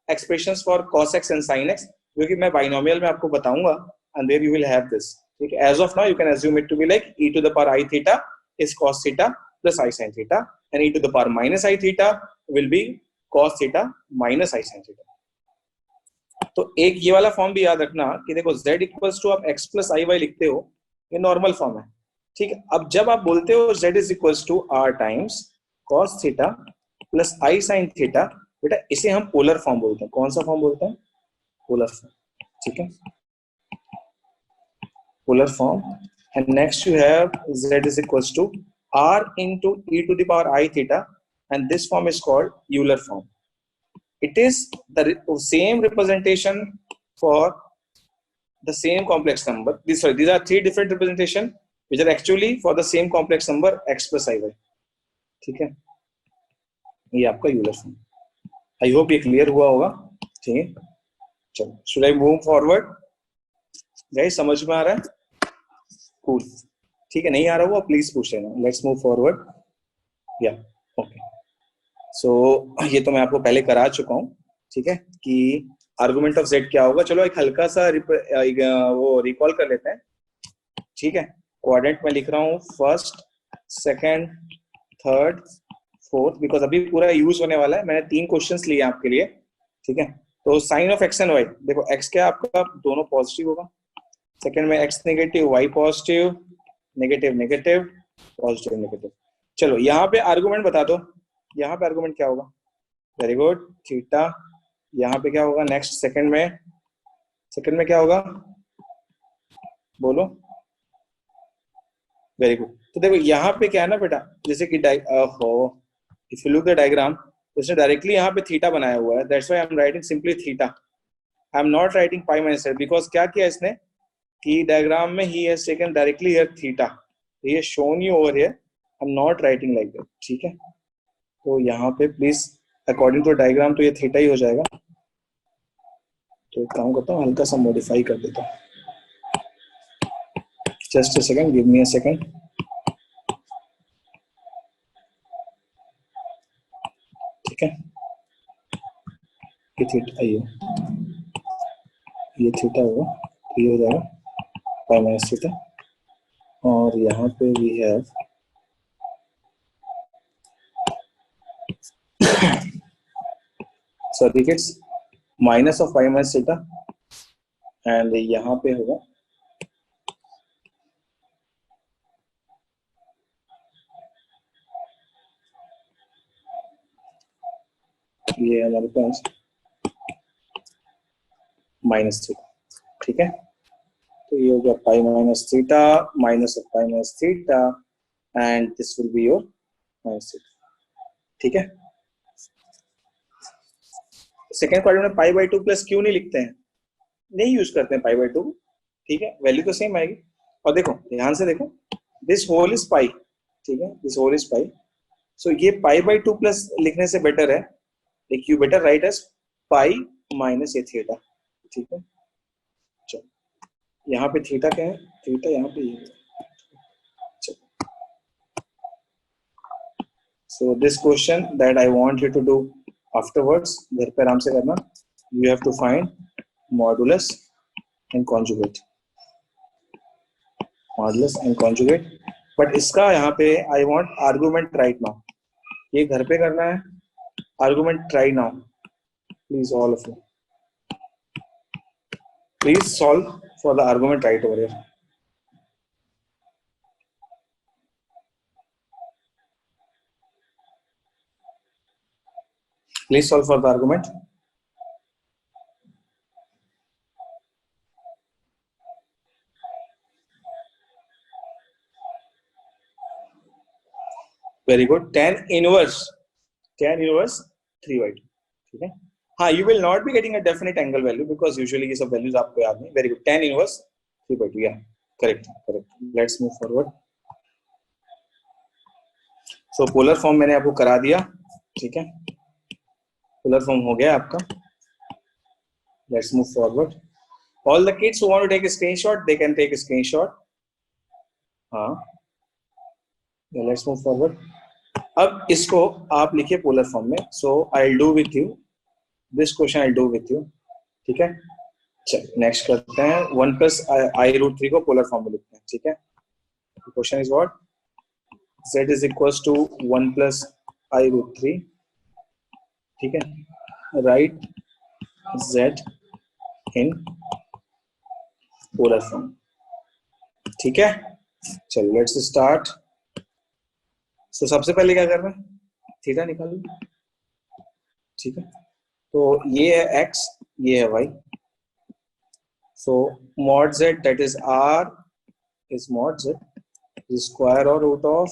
A: expressions for cos x and sin x, जो कि मैं binomial में आपको बताऊंगा, and there you will have this. ठीक है, as of now you can assume it to be like e to the power I theta is cos theta plus I sin theta, and e to the power minus I theta will be cos theta minus I sin theta. तो एक ये वाला form भी याद रखना कि देखो z equals to आप x प्लस आई वाई लिखते हो, ये नॉर्मल फॉर्म है. ठीक है, अब जब आप बोलते हो z is equals to r times cos theta plus i sin theta, बेटा इसे हम पोलर फॉर्म बोलते हैं. कौन सा फॉर्म बोलते हैं? Polar form. ठीक है, polar form. And next you have z is equals to r into e to the power I theta, and this form is called Euler form. It is the same representation for the same complex number. These are 3 different representation which are actually for the same complex number x plus iy. ठीक है, ये आपका Euler form. I hope ये clear हुआ होगा. ठीक है, चलो should I move forward? Guys समझ में आ रहा है? कूल. ठीक है, नहीं आ रहा हुआ प्लीज पूछ लेना. Let's move forward. या ओके, सो ये तो मैं आपको पहले करा चुका हूँ. ठीक है, कि आर्गुमेंट ऑफ z क्या होगा. चलो एक हल्का सा वो रिकॉल कर लेते हैं. ठीक है, क्वाड्रेंट में लिख रहा हूँ first, second, third, fourth, because अभी पूरा यूज होने वाला है. मैंने 3 क्वेश्चंस लिए आपके लिए. ठीक है, तो sine of x and y, देखो x क्या आपका दोनों पॉजिटिव होगा, सेकंड में x negative, y positive, negative negative, positive negative. चलो यहाँ पे आर्गुमेंट बता दो. यहाँ पे आर्गुमेंट क्या होगा? Very good, theta. यहाँ पे क्या होगा नेक्स्ट? सेकंड में क्या होगा? बोलो. Very good. तो देखो यहाँ पे क्या है ना बेटा, जैसे कि if you look the diagram, उसने डायरेक्टली यहाँ पे थीटा बनाया हुआ है. That's why I am writing simply theta. I am not writing pi minus z, because क्या किया इसने कि डायग्राम में he has taken directly here theta. He has shown you over here. I am not writing like that. ठीक है, तो यहाँ पे प्लीज अकॉर्डिंग टू डायग्राम तो ये थीटा ही हो जाएगा. तो एक काम करता हूँ, हल्का सा मॉडिफाई कर देता हूँ. Just a second, give me a second. ठीक है, ये थीटा, ये थीटा होगा, तो ये हो जाएगा पाई माइनस थीटा. और यहाँ पे we have sorry kids, minus of pi minus theta, and यहाँ पे होगा ये हमारे पास माइनस थीटा, ठीक है। तो ये हो गया पाई minus theta minus of pi minus theta and this will be your minus theta, ठीक है। सेकेंड क्वाड्रेंट में पाई बाई 2 प्लस क्यू नहीं लिखते हैं, नहीं यूज करते हैं पाई बाई 2, ठीक है, वैल्यू तो सेम आएगी। और देखो ध्यान से देखो, दिस होल इज पाई, ठीक है, दिस होल इज पाई, सो ये पाई बाई 2 प्लस लिखने से बेटर है, एक you better write as pi minus a theta, ठीक है। चलो यहाँ पे थीटा क्या है, थीटा यहाँ पे ये, चलो so this question that I want you to do afterwards, घर पे आराम से करना, you have to find modulus and conjugate, modulus and conjugate, but इसका यहाँ पे I want argument right now, ये घर पे करना है, argument try now please all of you, please solve for the argument right over here. Please solve for the argument. Very good. Tan inverse 3 by 2, ठीक है। हाँ, you will not be getting a definite angle value because usually ये सब values आपको याद नहीं। Very good. Tan inverse 3 by 2, yeah, correct, correct. Let's move forward. So polar form मैंने आपको करा दिया, ठीक है, polar form हो गया आपका। Let's move forward. All the kids who want to take a screenshot, they can take a screenshot. हाँ, yeah, let's move forward. अब इसको आप लिखिए पोलर फॉर्म में, so I will do with you this question, I will do with you, ठीक है। चल next करते हैं, 1 प्लस आई रूट 3 को पोलर फॉर्म में लिखते हैं, ठीक है। Question is what, z is equals to 1 plus i root 3, ठीक है, write z in polar form, ठीक है। चलो लेट्स स्टार्ट। तो सबसे पहले क्या करना है, थीटा निकाल लो, ठीक है। तो ये है x, ये है y, so mod z that is r is mod z square और root of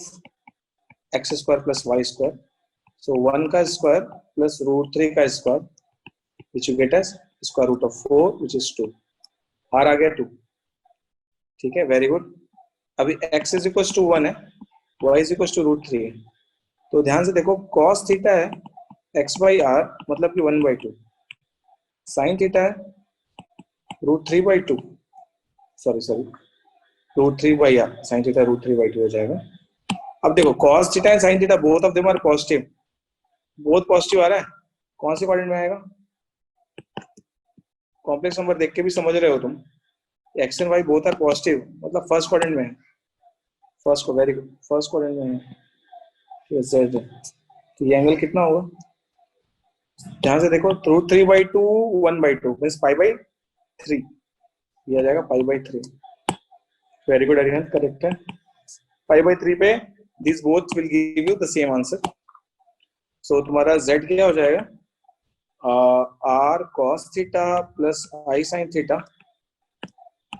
A: x square plus y square, so 1 का स्क्वायर प्लस रूट 3 का square which you get as square root of 4 which is 2, r आ गया 2, ठीक है, very good. अभी x is equal to 1 है, y is equal to root 3 है, तो ध्यान से देखो cos थीटा है x बाई r मतलब कि 1 बाई 2, साइन थीटा है root 3 by 2, sorry root 3 by r, sine theta root 3 by 2 हो जाएगा। अब देखो cos theta and sine theta both of them are positive, both positive आ रहा है, कौन से क्वाड्रेंट में आएगा, कॉम्प्लेक्स नंबर देख के भी समझ रहे हो तुम, x and y both are positive मतलब फर्स्ट क्वाड्रेंट में है, फर्स्ट को, वेरी गुड, फर्स्ट क्वाड्रेंट में है, तो ये एंगल कितना होगा, ध्यान से देखो, root 3 by 2 1 by 2 means pi by 3, ये आ जाएगा pi by 3, very good Arihant, correct है, पाई बाई 3 पे this both will give you the same answer, so तुम्हारा z क्या हो जाएगा, r cos theta plus i sin theta,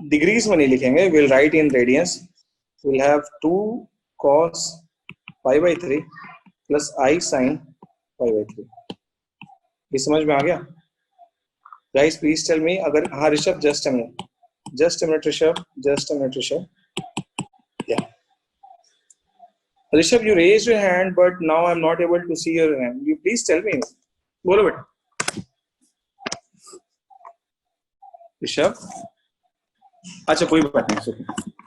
A: degrees में नहीं लिखेंगे, will write in radians, will have 2 cos pi by 3 plus i sin pi by 3, ये समझ में आ गया गाइस, प्लीज टेल मी अगर, हाँ Rishabh just a minute Rishabh, या Rishabh you raise your hand but now I am not able to see your hand, you please tell me, बोलो बेटा ऋषभ, अच्छा कोई बात नहीं,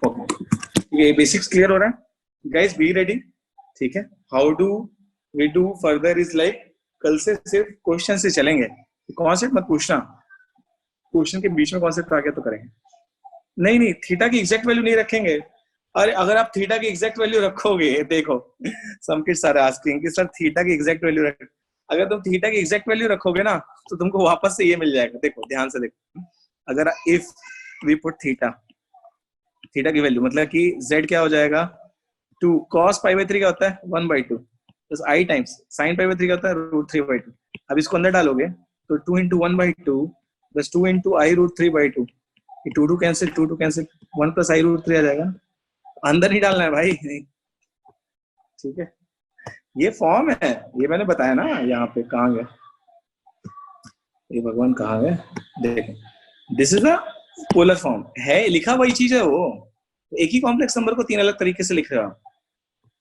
A: ओके, ये बेसिक्स क्लियर हो रहा है गाइस, बी रेडी, ठीक है। How do we do further is like, कल से सिर्फ क्वेश्चन से चलेंगे, कॉन्सेप्ट मत पूछना, क्वेश्चन के बीच में कॉन्सेप्ट आ गया तो करेंगे, नहीं थीटा की एग्जैक्ट वैल्यू नहीं रखेंगे, अरे अगर आप थीटा की एग्जैक्ट वैल्यू रखोगे, देखो समकिट सारे आस्किंग कि सर थीटा की एग्जैक्ट वैल्यू रख, अगर तुम थीटा की एग्जैक्ट वैल्यू रखोगे ना तो तुमको वापस से ये मिल जाएगा, देखो ध्यान से देखो, अगर इफ वी पुट थीटा की वैल्यू मतलब कि z क्या हो जाएगा, 2 cos पाई बाई 3 क्या होता है 1 by 2 plus i times sin pi by 3 क्या होता है रूट 3 बाई 2, अब इसको अंदर डालोगे तो 2 into 1/2 plus 2 into I√3/2, 2 cancel 2 cancel 1 plus I√3 आ जाएगा। अंदर नहीं डालना है भाई, ठीक है। ये फॉर्म है, ये मैंने बताया ना। यहाँ पे कहाँ गया ये भगवान, कहाँ गए? देखो this is a polar form है, लिखा वही चीज है वो, एक ही कॉम्प्लेक्स नंबर को 3 अलग तरीके से लिख रहे हो,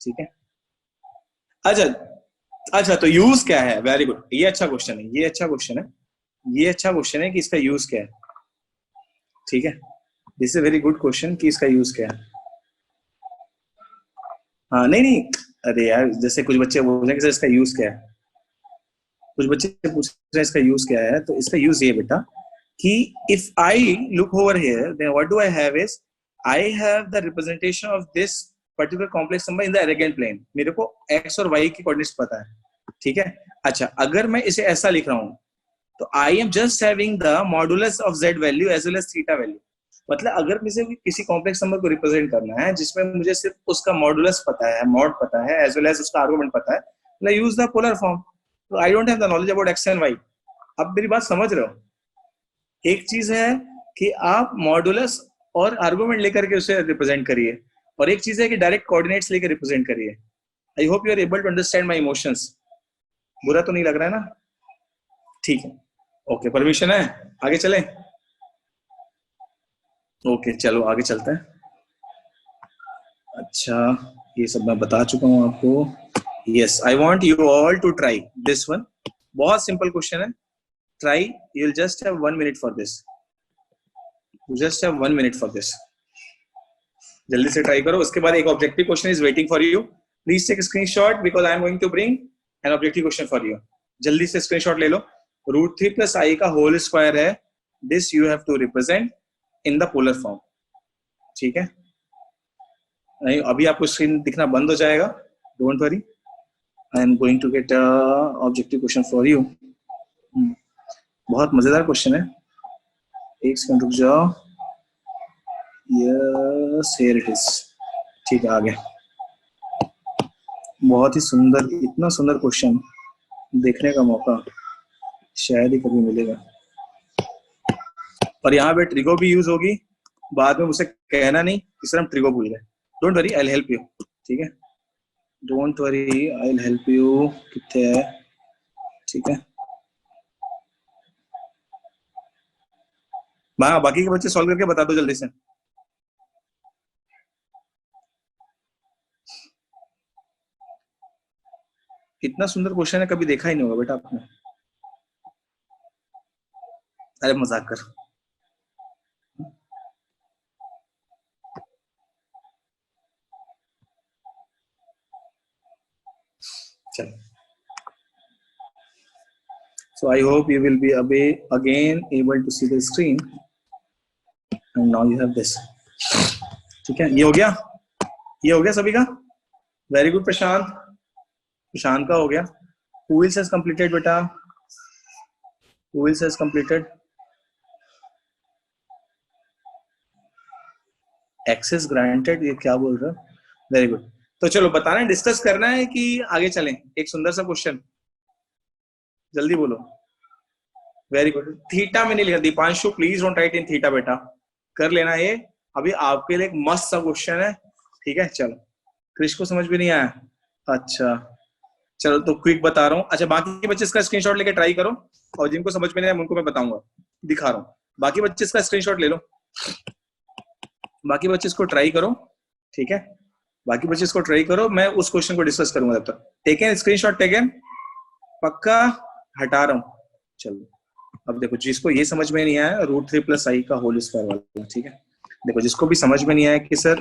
A: ठीक है। अच्छा अच्छा, तो यूज क्या है? वेरी गुड, ये अच्छा क्वेश्चन है, ये अच्छा क्वेश्चन है, ये अच्छा क्वेश्चन है कि इसका यूज क्या है, ठीक है। This is very good question कि इसका यूज क्या है। हाँ नहीं नहीं, अरे यार जैसे कुछ बच्चे बोल रहे हैं कि सर इसका यूज क्या है, कुछ बच्चे पूछ रहे हैं इसका यूज क्या है, तो इसका यूज ये बेटा कि if I look over here then what do I have is I have the representation of this particular complex number in the Argand plane. मेरे को एक्स और वाई की कोऑर्डिनेट्स पता है, ठीक है। अच्छा, अगर मैं इसे ऐसा लिख रहा हूं तो I am just having the modulus of z value as well as theta value. मतलब अगर मुझे किसी कॉम्प्लेक्स नंबर को रिप्रेजेंट करना है जिसमें मुझे सिर्फ उसका मॉडुलस पता है, मॉड पता है, एज वेल एज उसका आर्गुमेंट पता है, मैं यूज द पोलर फॉर्म। तो I don't have the knowledge about x and y. अब मेरी बात समझ रहे हो? एक चीज है कि आप मॉडुलस और आर्गुमेंट लेकर के उसे रिप्रेजेंट करिए, और एक चीज है कि डायरेक्ट कोऑर्डिनेट्स लेकर रिप्रेजेंट करिए। I hope you are able to understand my emotions. बुरा तो नहीं लग रहा है ना? ठीक है, ओके, परमिशन है, आगे चलें? ओके चलो आगे चलते हैं। अच्छा, ये सब मैं बता चुका हूं आपको। Yes, I want you all to try this one. बहुत सिंपल क्वेश्चन है, try, you will just have 1 minute for this, just have 1 minute for this. जल्दी से ट्राई करो, उसके बाद एक objective question is waiting for you. Please take screenshot because I am going to bring an objective question for you. जल्दी से screenshot ले लो। √3 + i का होल स्क्वायर है, this you have to represent in the polar form, ठीक है। नहीं, अभी आपको स्क्रीन दिखना बंद हो जाएगा, don't worry, I am going to get objective question for you. बहुत मजेदार क्वेश्चन है, एक सेकंड रुक जाओ। यस, हियर इट इज, ठीक है, आ गया। बहुत ही सुंदर, इतना सुंदर क्वेश्चन देखने का मौका शायद ही कभी मिलेगा। और यहाँ पे ट्रिगो भी यूज होगी, बाद में मुझसे कहना नहीं कि सर हम ट्रिगो भूल गए। Don't worry, I will help you, ठीक है, don't worry, I will help you. कितने है, ठीक है। बाकी के बच्चे सॉल्व करके बता दो जल्दी से। इतना सुंदर क्वेश्चन है, कभी देखा ही नहीं होगा बेटा आपने। अरे मजाक कर। चल, so I hope you will be again able to see the screen, and now you have this, ठीक है। ये हो गया, ये हो गया सभी का। वेरी गुड प्रशांत, प्रशांत का हो गया। Who else has completed बेटा? Who else has completed? Access granted, ये क्या बोल रहे हो? Very good. तो चलो बताना, डिस्कस करना है कि आगे चलें? एक सुंदर सा क्वेश्चन, जल्दी बोलो। Very good. थीटा में नहीं लिखा Deepanshu, please don't write in theta बेटा, कर लेना ये। अभी आपके लिए एक मस्त सा क्वेश्चन है, ठीक है। चलो, क्रिश को समझ भी नहीं आया? अच्छा चलो, तो क्विक बता रहा हूँ। अच्छा, बाकी के बच्चे इसका स्क्रीनशॉट लेके ट्राई करो, और जिनको समझ में नहीं आया उनको मैं बताऊंगा, दिखा रहा हूँ। बाकी बच्चे इसका स्क्रीनशॉट ले लो, बाकी बच्चे इसको ट्राई करो, ठीक है। बाकी बच्चे इसको ट्राई करो, मैं उस क्वेश्चन को डिस्कस करूंगा तब तक। टेकन स्क्रीनशॉट, टेकन, पक्का, हटा रहा हूँ। चलो, अब देखो, जिसको ये समझ में नहीं आया √3 + i का होल स्क्वायर वाला, ठीक है। देखो, जिसको भी समझ में नहीं आया कि सर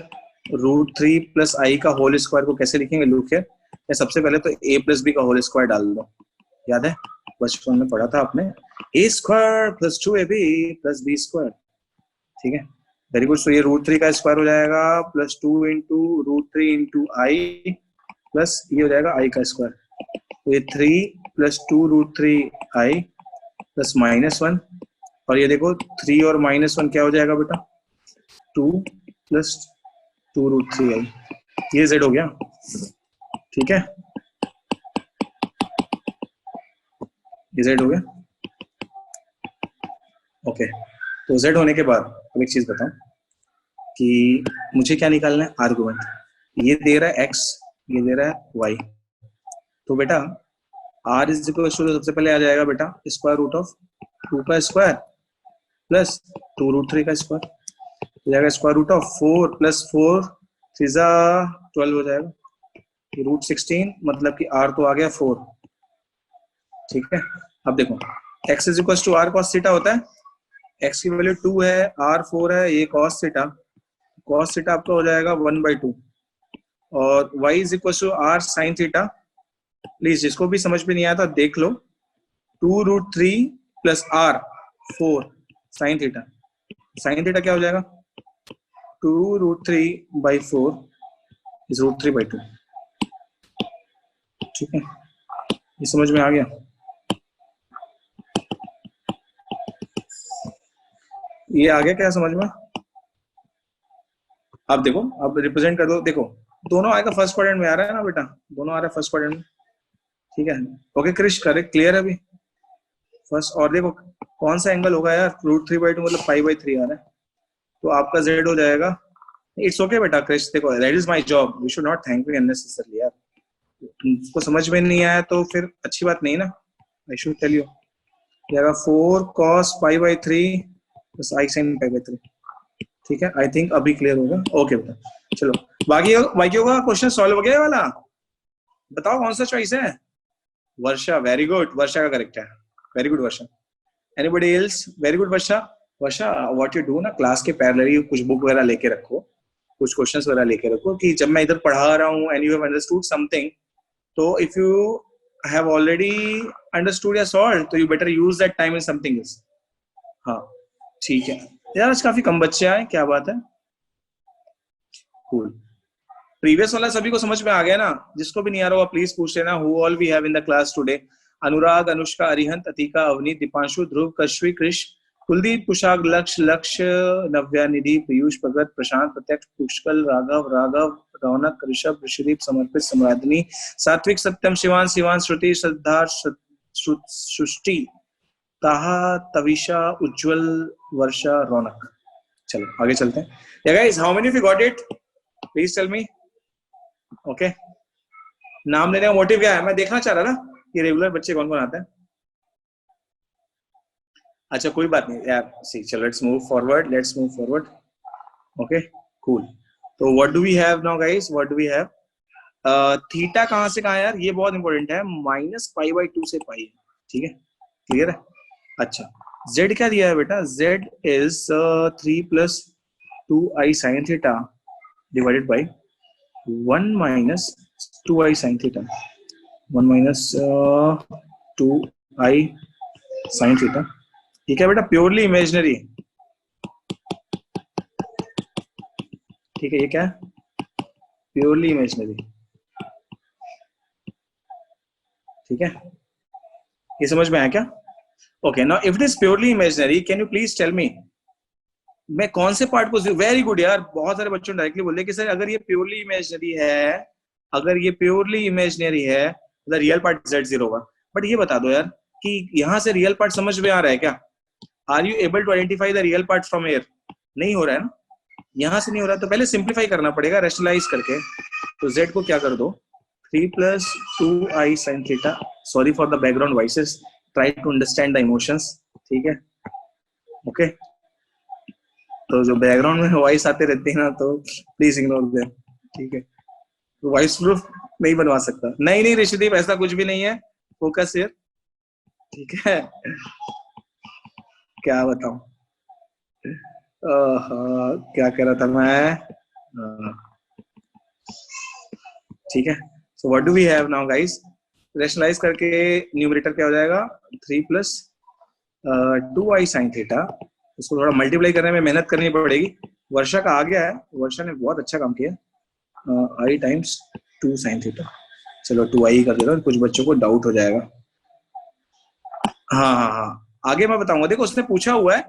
A: √3 + i का होल स्क्वायर को कैसे लिखेंगे, लुक है, सबसे पहले तो a + b का होल स्क्वायर डाल दो। याद है, बचपन में पढ़ा था आपने, a² + 2ab + b², ठीक है। Very good. सो ये √3 का स्क्वायर हो जाएगा +2 × √3 × i प्लस ये हो जाएगा i का स्क्वायर। तो ये 3 + 2 √3i प्लस -1, और ये देखो 3 और -1 क्या हो जाएगा बेटा, 2 + 2 √3i। ये z हो गया, ठीक है। ये z हो गया। ओके, तो z होने के बाद अब एक चीज बताऊं कि मुझे क्या निकालना है, आर्गुमेंट। ये दे रहा है x, ये दे रहा है y। तो बेटा r इज इक्वल टू, सबसे पहले आ जाएगा बेटा स्क्वायर रूट ऑफ 2 का स्क्वायर प्लस 2 रूट 3 का स्क्वायर, हो जाएगा स्क्वायर रूट ऑफ 4 प्लस 4 3 12 हो जाएगा, ये रूट 16, मतलब कि r तो आ गया 4। ठीक है, अब देखो x is equal to r cos theta होता है, x की वैल्यू 2 है, r 4 है, ये cos थीटा आपका हो जाएगा 1/2, और y is equal to r sin theta. प्लीज जिसको भी समझ में नहीं आया था देख लो, 2 root 3 plus r 4 sin theta क्या हो जाएगा, 2 रूट 3 by 4 इज रूट 3/2। ठीक है, ये समझ में आ गया। ये आ गया क्या समझ में? अब देखो, अब रिप्रेजेंट कर दो, देखो दोनों आएगा फर्स्ट क्वाड्रेंट में आ रहा है ना बेटा, दोनों आ रहा है फर्स्ट क्वाड्रेंट में। ठीक है, ओके क्रिश, करेक्ट, क्लियर है अभी फर्स्ट। और देखो कौन सा एंगल होगा यार, रूट 3/2 मतलब 5/3 आ रहा है, तो आपका z हो जाएगा। इट्स ओके बेटा क्रिश, देखो that is my job, you should not thank me unnecessarily यार, तुमको समझ में नहीं आया तो फिर अच्छी बात नहीं ना, आई शुड टेल यू। जाएगा 4 cos 5/3 प्लस i sin 5/3। ठीक है, आई थिंक अभी क्लियर होगा। ओके बेटा, चलो बाकी होगा क्वेश्चन सॉल्व हो गया वाला। बताओ कौन सा चॉइस है? वर्षा, वेरी गुड, वर्षा का करेक्ट है, very good Varsha. Anybody else? Very good Varsha. Varsha what you do ना, क्लास के पैरेलली कुछ बुक वगैरह लेके रखो, कुछ क्वेश्चंस वगैरह लेके रखो, कि जब मैं इधर पढ़ा रहा हूँ and you have understood something, तो if you have already understood या सॉल्व, तो you better use that time in something else. हाँ ठीक है यार, आज काफी कम बच्चे आए, क्या बात है, कूल। प्रीवियस वाला सभी को समझ में आ गया ना? जिसको भी नहीं आ रहा होगा प्लीज पूछ लेना। Who all we have in the class today? Anurag, Anushka, Arihant, Atika, Avneet, Deepanshu, Dhruv, Kashvi, Krish, Kuldeep, Kushag, Lakshya, Navya, निधि, पीयूष, भगत, प्रशांत, प्रत्यक्ष, पुष्कल, राघव, रौनक, ऋषभ, ऋषिदीप, समर्पित, सम्रादनी, सात्विक, सत्यम, शिवान, श्रुति, सिद्धार्थ, सृष्टि, ताहा, तविशा, उज्जवल, वर्षा, रौनक। चलो आगे चलते हैं। Yeah guys, how many of you got it? Please tell me. Okay. नाम लेने का मोटिव क्या है? मैं देखना चाह रहा ना कि रेगुलर बच्चे कौन कौन आते हैं। अच्छा कोई बात नहीं यार, सी चलो let's move forward. Okay cool. तो what do we have now guys, what do we have? Theta कहां से कहां यार, ये बहुत इंपॉर्टेंट है, -π/2 से पाई। ठीक है, क्लियर है? अच्छा z क्या दिया है बेटा? z इज 3 + 2i sin theta divided by 1 - 2i sin theta, 1 - 2i sin theta. ये क्या बेटा? Purely imaginary. ठीक है, ये क्या है? Purely imaginary. ठीक है, ये समझ में आया क्या? Okay, now if it is purely imaginary, can you please tell me मैं कौन से पार्ट को? वेरी गुड यार, बहुत सारे बच्चों ने डायरेक्टली बोले कि सर अगर ये प्योरली इमेजिनरी है, द रियल पार्ट z0 होगा। बट ये बता दो यार कि यहाँ से रियल पार्ट समझ में आ रहा है क्या? Are you able to identify the real part from air? नहीं हो रहा है ना, यहाँ से नहीं हो रहा, तो पहले सिंप्लीफाई करना पड़ेगा रेशनलाइज करके। तो z को क्या कर दो, 3 + 2i sin theta. Sorry for the background voices, try to understand the emotions. ठीक है, ओके। तो जो बैकग्राउंड में वॉइस आते रहती है ना, तो प्लीज इग्नोर देम। ठीक है, वॉइस प्रूफ नहीं बनवा सकता। नहीं ऋषिदीप, ऐसा कुछ भी नहीं है, फोकस हियर। ठीक है, क्या बताऊं, क्या कह रहा था मैं? ठीक है, so what do we have now guys? Rationalize करके न्यूमरेटर क्या हो जाएगा? 3 + 2i sin थीटा। इसको थोड़ा मल्टीप्लाई करने में मेहनत करनी पड़ेगी। वर्षा का आ गया है, वर्षा ने बहुत अच्छा काम किया। i × 2 sin theta. चलो 2i कर देता हूं, कुछ बच्चों को डाउट हो जाएगा। हाँ, आगे मैं बताऊंगा। देखो उसने पूछा हुआ है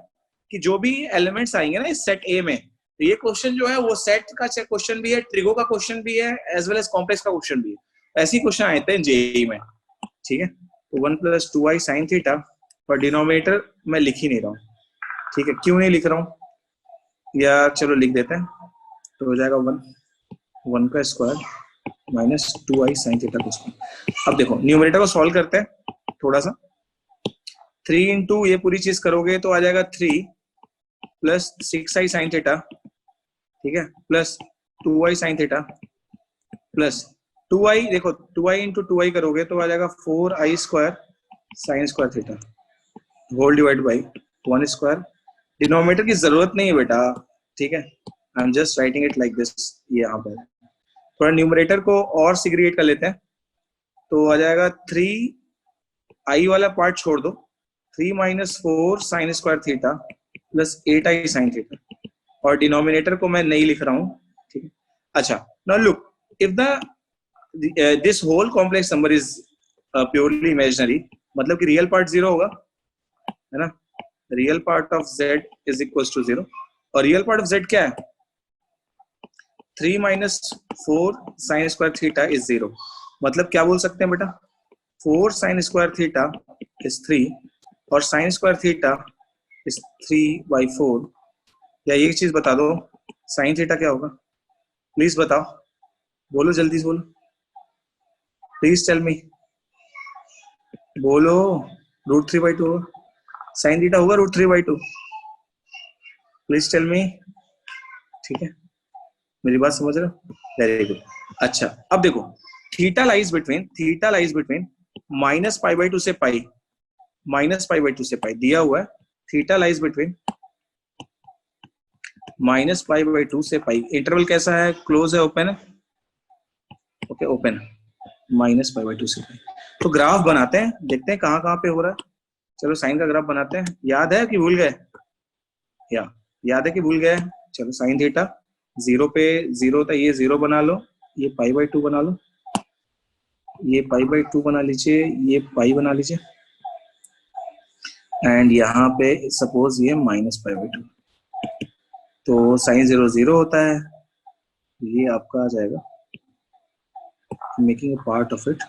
A: कि जो भी एलिमेंट्स आएंगे ना इस सेट ए में, तो ये क्वेश्चन जो है वो सेट का क्वेश्चन भी है, ट्रिगो का क्वेश्चन भी है, एज वेल एज कॉम्प्लेक्स का क्वेश्चन भी है। ऐसे ही क्वेश्चन आते हैं जेईई में। ठीक है, तो 1 + 2i sin थीटा, और डिनोमिनेटर मैं लिख ही नहीं रहा हूँ, ठीक है। क्यों नहीं लिख रहा हूँ, या चलो लिख देते हैं, तो हो जाएगा 1 का square minus 2i sin theta कुछ। अब देखो न्यूमरेटर को सॉल्व करते हैं थोड़ा सा। 3 इंटू ये पूरी चीज करोगे तो आ जाएगा 3 प्लस 6i sin थीटा, ठीक है, plus 2i sin theta plus 2i, देखो 2i इंटू 2i करोगे तो आ जाएगा 4i square sine square theta whole divide by 1 square. Denominator की जरूरत नहीं है बेटा, ठीक है, I am just writing it like this. ये यहाँ पर थोड़ा न्यूमरेटर को और सिग्रीगेट कर लेते हैं, तो आ जाएगा 3i वाला पार्ट छोड़ दो, 3 - 4 sine square theta plus 8i sine theta, और डिनोमिनेटर को मैं नहीं लिख रहा हूँ, ठीक है। अच्छा, now look, if this whole complex number is purely imaginary, मतलब कि रियल पार्ट 0 होगा, है ना, real part of z is equal to 0, और रियल पार्ट ऑफ z क्या है, 3 - 4 साइन स्क्वायर थीटा इज 0, मतलब क्या बोल सकते हैं बेटा, 4 साइन स्क्वायर थीटा इज 3 और साइन स्क्वायर थीटा इज 3/4। या एक चीज बता दो, साइन थीटा क्या होगा, प्लीज बताओ, बोलो जल्दी से बोलो, प्लीज टेल मी, बोलो। √3/2 होगा, साइन थीटा होगा √3/2, प्लीज टेल मी, ठीक है, मेरी बात समझ रहे हो, वेरी गुड। अच्छा, अब देखो थीटा लाइज बिटवीन -π/2 से पाई, -π/2 से पाई दिया हुआ है, थीटा लाइज बिटवीन -π/2 से पाई, इंटरवल कैसा है, क्लोज है, ओपन है, ओके ओपन, -π/2 से पाई। तो ग्राफ बनाते हैं, देखते हैं कहाँ कहाँ पे हो रहा है। चलो साइन का ग्राफ बनाते हैं, याद है कि भूल गए, याद है कि भूल गए, चलो साइन थीटा 0 पे 0 था, ये 0 बना लो, ये π/2 बना लो, ये π/2 बना लीजिए, ये पाई बना लीजिए, एंड यहाँ पे सपोज ये -π/2, तो साइन 0 0 होता है, ये आपका आ जाएगा, making a part of it,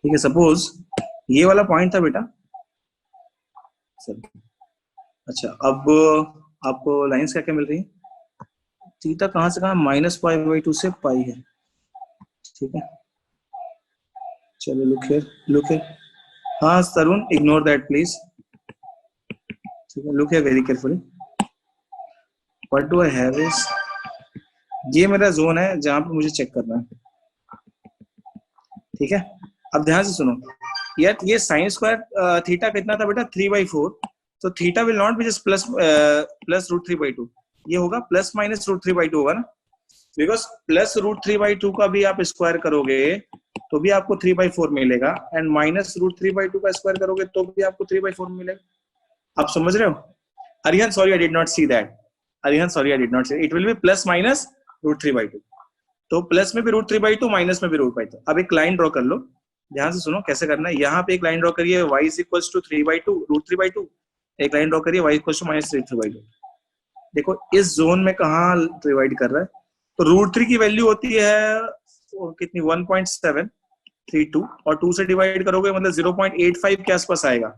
A: ठीक है। सपोज ये वाला पॉइंट था बेटा सर। अच्छा, अब आपको लाइंस क्या क्या मिल रही है, थीटा कहाँ से कहाँ, -π/2 से पाई है, ठीक है। चलो लुक हियर, हाँ तरुण, इग्नोर दैट प्लीज, ठीक है, look here very carefully, what do I have is, ये मेरा जोन है जहां पे मुझे चेक करना है, ठीक है। अब ध्यान से सुनो यार, ये साइन स्क्वायर थीटा कितना था बेटा, 3/4, तो theta will not be just plus √3/2, ये होगा प्लस माइनस √3/2 होगा ना, बिकॉज प्लस √3/2 का भी आप स्क्वायर करोगे तो भी आपको 3/4 मिलेगा, एंड माइनस √3/2 का स्क्वायर करोगे तो भी आपको 3/4 मिलेगा। आप समझ रहे हो? Arihan sorry I did not see that, Arihan sorry I did not see, it will be plus minus √3/2, तो प्लस में भी √3/2, माइनस में भी √3/2। अब एक लाइन ड्रॉ कर लो, ध्यान से सुनो कैसे करना है, यहाँ पे एक लाइन ड्रॉ करिए, y = 3/2 √3/2, एक लाइन ड्रॉ करिए y = -3/2। देखो इस जोन में कहाँ डिवाइड कर रहा है, तो √3 की वैल्यू होती है कितनी, 1.732, और 2 से डिवाइड करोगे मतलब 0.85 के आसपास आएगा।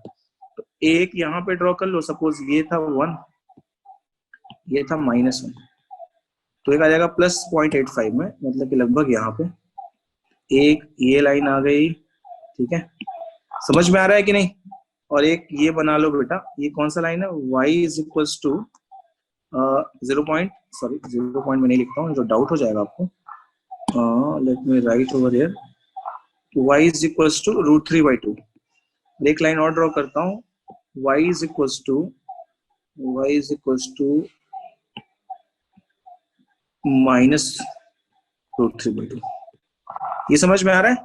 A: तो एक यहाँ पे ड्रॉ कर लो, सपोज ये था 1, ये था -1, तो एक आ जाएगा प्लस 0.85 में, मतलब कि लगभग यहाँ पे एक ये लाइन आ गई, ठीक है, समझ में आ रहा है कि नहीं। और एक ये बना लो बेटा, ये कौन सा लाइन है, y = 0 पॉइंट में नहीं लिखता हूँ, तो डाउट हो जाएगा आपको, let me right over here, y = √3/2। एक लाइन और ड्रॉ करता हूँ, y = -√3/2, ये समझ में आ रहा है।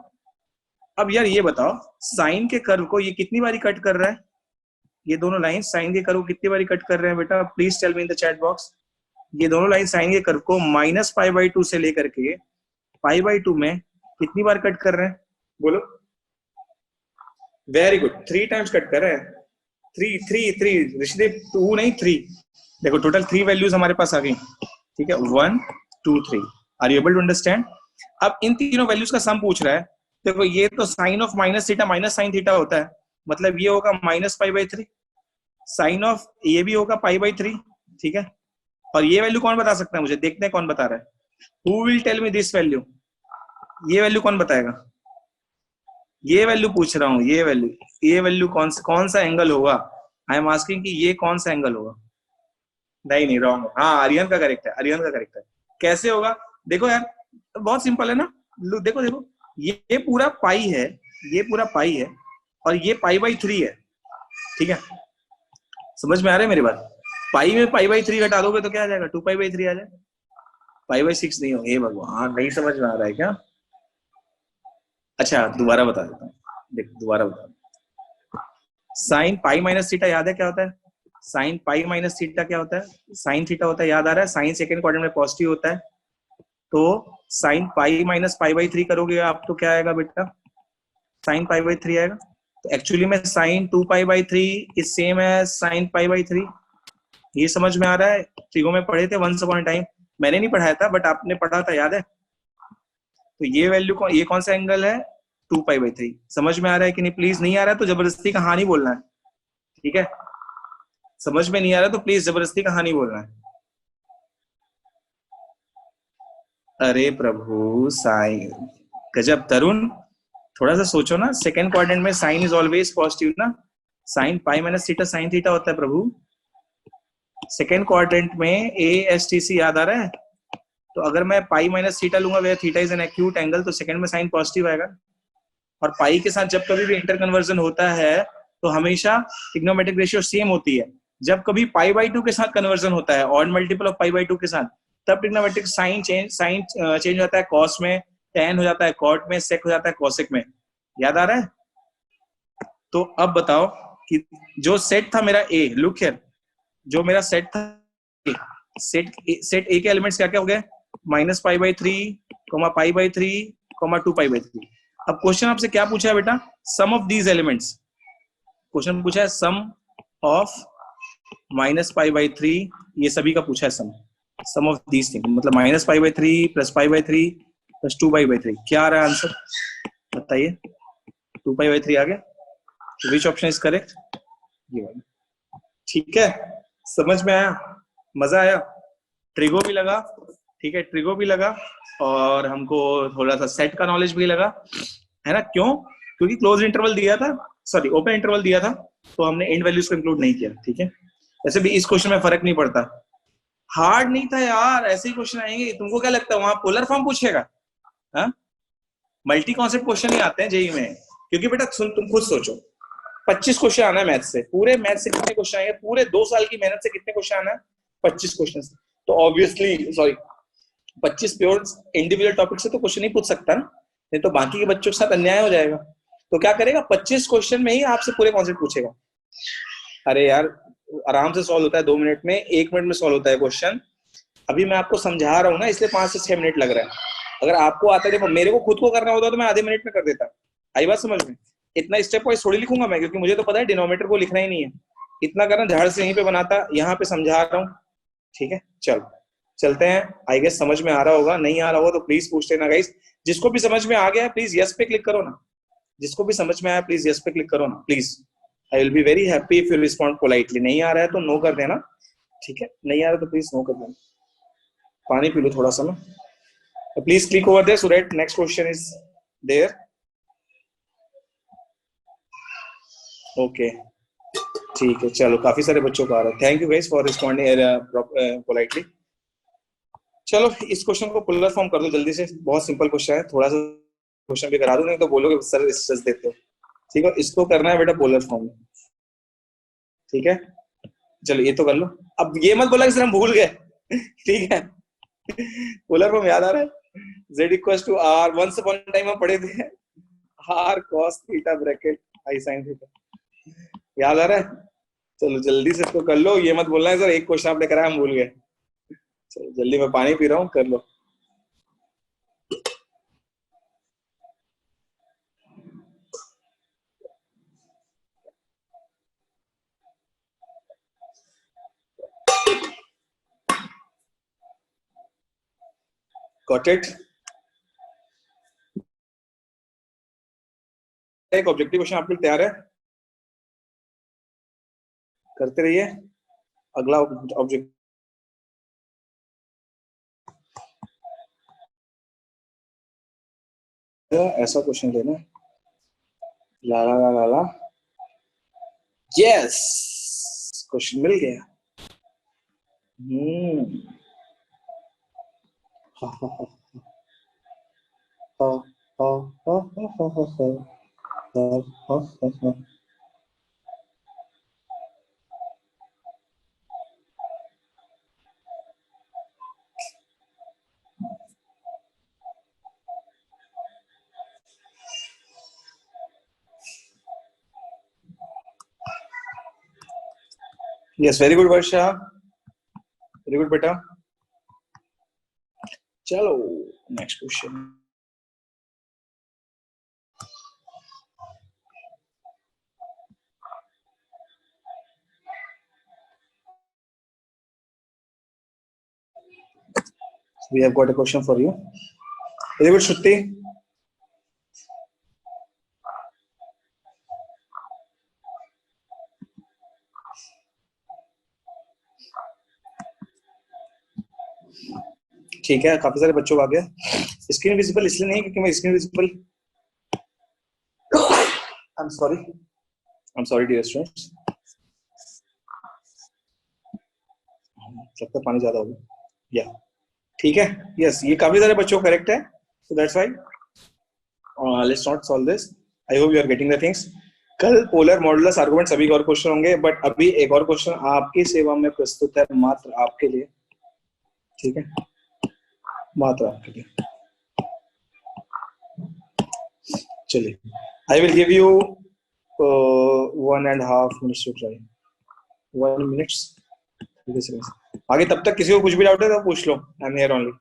A: अब यार ये बताओ, साइन के कर्व को ये कितनी बारी कट कर रहा है, ये दोनों लाइन साइन के कर्व को कितनी बारी कट कर रहे हैं बेटा, please tell me in the chat box. ये दोनों लाइन साइन के कर्व को -π/2 से लेकर के π/2 में कितनी बार कट कर रहे हैं, बोलो। वेरी गुड, 3 टाइम्स कट कर रहे हैं। थ्री ऋषिदेव, 2 नहीं 3। देखो टोटल 3 वैल्यूज हमारे पास आ गई, ठीक है, 1 2 3। Are you able to understand? अब इन तीनों वैल्यूज का सम पूछ रहा है। देखो ये तो sine of minus theta minus sine theta होता है, मतलब ये होगा -π/3। साइन ऑफ ये भी होगा π/3, ठीक है। और ये वैल्यू कौन बता सकता है मुझे? देखते हैं कौन बता रहा है। Who will tell me this value? ये वैल्यू कौन बताएगा? ये वैल्यू पूछ रहा हूँ, ये वैल्यू कौन सा एंगल होगा? आई एम आस्किंग कि ये कौन सा एंगल होगा। नहीं रॉन्ग। हाँ आर्यन का करेक्ट है, आर्यन का करेक्ट है। कैसे होगा? देखो यार बहुत सिंपल है ना। देखो देखो ये पूरा पाई है, ये पूरा पाई है, और ये π/3 है, ठीक है। समझ में आ रहा है मेरी बात? पाई में π/3 घटा दोगे तो क्या आ जाएगा? 2π/3 आ जाएगा। π/6 नहीं हो। हे भगवान, नहीं समझ में आ रहा है क्या? अच्छा दोबारा बता देता हूँ, देखो दोबारा बता। साइन पाई माइनस थीटा याद है क्या होता है? साइन पाई माइनस थीटा क्या होता है? साइन थीटा होता है, याद आ रहा है? साइन सेकंड क्वाड्रेंट में पॉजिटिव होता है, तो साइन पाई माइनस π/3 करोगे आप तो क्या आएगा बेटा? साइन π/3 आएगा। तो एक्चुअली में sine 2π/3 is same as sine π/3। ये समझ में आ रहा है? ट्रिगो में पढ़े थे वंस अपॉन टाइम, मैंने नहीं पढ़ाया था बट आपने पढ़ा था, याद है? तो ये वैल्यू ये कौन सा एंगल है? 2π/3। समझ में आ रहा है कि नहीं? प्लीज नहीं आ रहा है तो जबरदस्ती कहानी बोलना है, ठीक है। समझ में नहीं आ रहा तो प्लीज जबरदस्ती कहानी बोलना है। अरे प्रभु साइन, गजब तरुण, थोड़ा सा सोचो ना। सेकंड क्वाड्रेंट में साइन इज ऑलवेज पॉजिटिव ना। Sine pi minus theta sine theta होता है प्रभु। सेकंड क्वाड्रेंट में ASTC याद आ रहा है? तो अगर मैं पाई माइनस थीटा लूंगा where theta is an acute angle, तो सेकंड में साइन पॉजिटिव आएगा। और पाई के साथ जब कभी भी इंटर कन्वर्जन होता है तो हमेशा ट्रिग्नोमेट्रिक रेशियो सेम होती है। जब कभी π/2 के साथ कन्वर्जन होता है, ऑड मल्टीपल ऑफ π/2 के साथ, तब ट्रिग्नोमेट्रिक साइन चेंज होता है कॉस में, टेन हो जाता है कॉट में, सेक हो जाता है कोसेक में। याद आ रहा है? तो अब बताओ कि जो सेट था मेरा ए, लुक हियर, जो मेरा सेट था सेट ए के एलिमेंट्स क्या क्या हो गए? -π/3, π/3, 2π/3। अब क्वेश्चन आपसे क्या पूछा है बेटा? सम ऑफ दीज एलिमेंट्स। क्वेश्चन पूछा है सम ऑफ -π/3, ये सभी का पूछा है सम ऑफ दीज थिंग, मतलब -π/3 + π/3 + 2π/3। क्या आ रहा है आंसर बताइए? 2π/3 आ गया। Which option is correct? ये वाला, ठीक है। समझ में आया? मजा आया? ट्रिगो भी लगा, ठीक है, ट्रिगो भी लगा, और हमको थोड़ा सा सेट का नॉलेज भी लगा, है ना? क्यों? क्योंकि क्लोज इंटरवल दिया था, सॉरी ओपन इंटरवल दिया था, तो हमने एंड वैल्यूज को इंक्लूड नहीं किया, ठीक है। वैसे भी इस क्वेश्चन में फर्क नहीं पड़ता। हार्ड नहीं था यार, ऐसे ही क्वेश्चन आएंगे। तुमको क्या लगता है वहां पोलर फॉर्म पूछेगा? हाँ, मल्टी कॉन्सेप्ट क्वेश्चन ही आते हैं जेई में। क्योंकि बेटा सुन, तुम खुद सोचो, 25 क्वेश्चन आना है मैथ से, पूरे मैथ से कितने क्वेश्चन आएंगे? पूरे 2 साल की मेहनत से कितने क्वेश्चन आना है? 25 क्वेश्चन। तो obviously sorry 25 pure individual topic से तो क्वेश्चन नहीं पूछ सकता ना, नहीं तो बाकी के बच्चों के साथ अन्याय हो जाएगा। तो क्या करेगा? 25 क्वेश्चन में ही आपसे पूरे कॉन्सेप्ट पूछेगा। अरे यार आराम से सॉल्व होता है 2 मिनट में, 1 मिनट में सॉल्व होता है क्वेश्चन। अभी मैं आपको समझा रहा हूँ ना, इसलिए 5 से 6 मिनट लग रहा है। अगर आपको आता है, देखो मेरे को खुद को करना होता तो मैं आधे मिनट में कर देता। आई बात समझ में? इतना स्टेप वाइज थोड़ी लिखूंगा मैं, क्योंकि मुझे तो पता है डिनोमिनेटर को लिखना ही नहीं है। इतना करना झाड़ से यहीं पे बनाता, यहाँ पे समझा रहा हूँ, ठीक है। चलो चलते हैं। आई गेस समझ में आ रहा होगा, नहीं आ रहा होगा तो प्लीज पूछ लेना गाइस। जिसको भी समझ में आ गया प्लीज यस पे क्लिक करो ना। जिसको भी समझ में आया प्लीज यस पे क्लिक करो ना please. I will be very happy if you respond politely. नहीं आ रहा है तो नो कर देना, ठीक है। नहीं आ रहा तो प्लीज नो कर देना। पानी पी लो थोड़ा सा ना। Please click over there so that next question is there. Okay ठीक है, चलो काफी सारे बच्चों को आ रहा है। Thank you guys for responding politely. चलो इस क्वेश्चन को पोलर फॉर्म कर दो जल्दी से, बहुत सिंपल क्वेश्चन है। थोड़ा सा क्वेश्चन भी करा दो, नहीं तो बोलोगे सर स्ट्रेस देते हो, ठीक है। इसको करना है बेटा पोलर फॉर्म में, ठीक है। चलो ये तो कर लो। अब ये मत बोला कि सर हम भूल गए, ठीक है। पोलर फॉर्म याद आ रहा है? z = r, once upon time हम पढ़े थे, r cos theta bracket i sin theta. याद आ रहा है? चलो जल्दी से इसको कर लो। ये मत बोलना है सर एक क्वेश्चन आपने कराया हम भूल गए। चलो जल्दी, मैं पानी पी रहा हूँ, कर लो। Got it? एक ऑब्जेक्टिव क्वेश्चन आप लोग तैयार है? करते रहिए। अगला ऑब्जेक्ट ऐसा क्वेश्चन लेना। ला ला ला ला ला, यस, क्वेश्चन मिल गया। हा हा हा हा हा हा हा हा हा हा। Yes, very good, Varsha. Very good, beta. चलो next question. We have got a question for you. Very good, Shruti. ठीक है, काफी सारे बच्चों को आ गया। स्क्रीन विजिबल इसलिए नहीं क्योंकि मैं screen visible I am sorry dear students, लगता है पानी ज्यादा हो गया। या ठीक है, यस, ये काफी सारे बच्चों को करेक्ट है, so that's why let's not solve this. I hope you are getting the things. कल पोलर मॉडुलस आर्गुमेंट सभी और क्वेश्चन होंगे, बट अभी एक और क्वेश्चन आपकी सेवा में प्रस्तुत है, मात्र आपके लिए। ठीक है, मात्र आपके लिए। चलिए, I will give you 1.5 minutes to try. 1 minutes 30 seconds. आगे तब तक किसी को कुछ भी डाउट है तो पूछ लो, I am here only.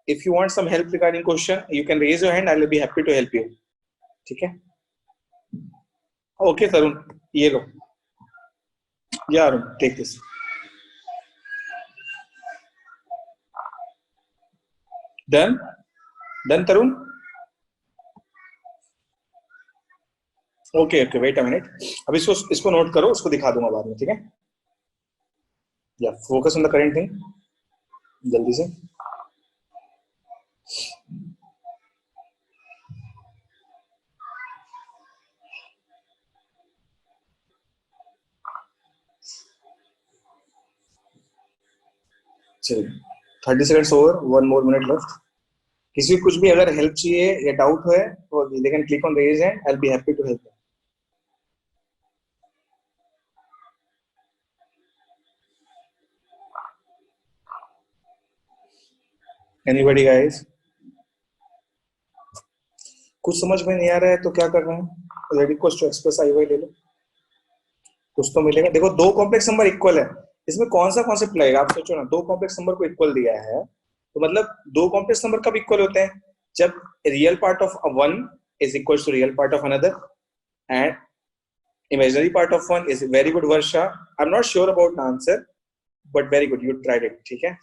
A: If you want some help regarding question you can raise your hand, I will be happy to help you. ठीक है, ओके तरुण, ये लो, या Arun, take this. Done done Tarun, okay okay, wait a minute, अब इसको note करो, उसको दिखा दूंगा बाद में। ठीक है, या focus on the current thing, जल्दी से। चलिए, 30 seconds over, 1 more minute left. किसी को कुछ भी अगर हेल्प चाहिए या डाउट है तो they can click on raise hand, I will be happy to help. Anybody guys? कुछ समझ में नहीं आ रहा है तो क्या कर रहे हैं? z equals to x plus i y ले लो, कुछ तो मिलेगा। देखो, दो कॉम्प्लेक्स नंबर इक्वल है, इसमें कौन सा कॉन्सेप्ट लगेगा? आप सोचो ना, दो कॉम्प्लेक्स नंबर को इक्वल दिया है तो मतलब दो कॉम्प्लेक्स नंबर कब इक्वल होते हैं? जब real part of one is equal to real part of another and imaginary part of one is very good, Varsha. I'm not sure about the answer, but very good, you tried it. ठीक है,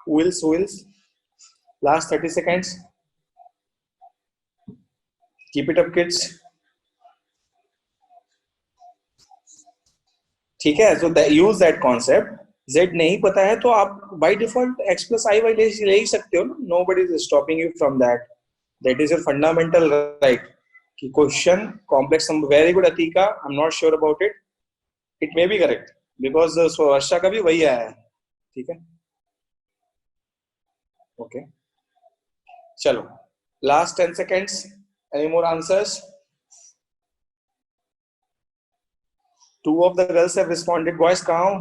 A: wheels, last 30 seconds, keep it up kids. ठीक है, so use that concept. z नहीं पता है तो आप by default x plus i y ले ही सकते हो ना, nobody is stopping you from that. That is your fundamental right. कि question complex number, very good Atika, I am not sure about it, it may be correct because Varsha का भी वही आया है। ठीक है, ओके, चलो last 10 seconds, any more answers? 2 of the girls have responded. Boys कहाँ हो?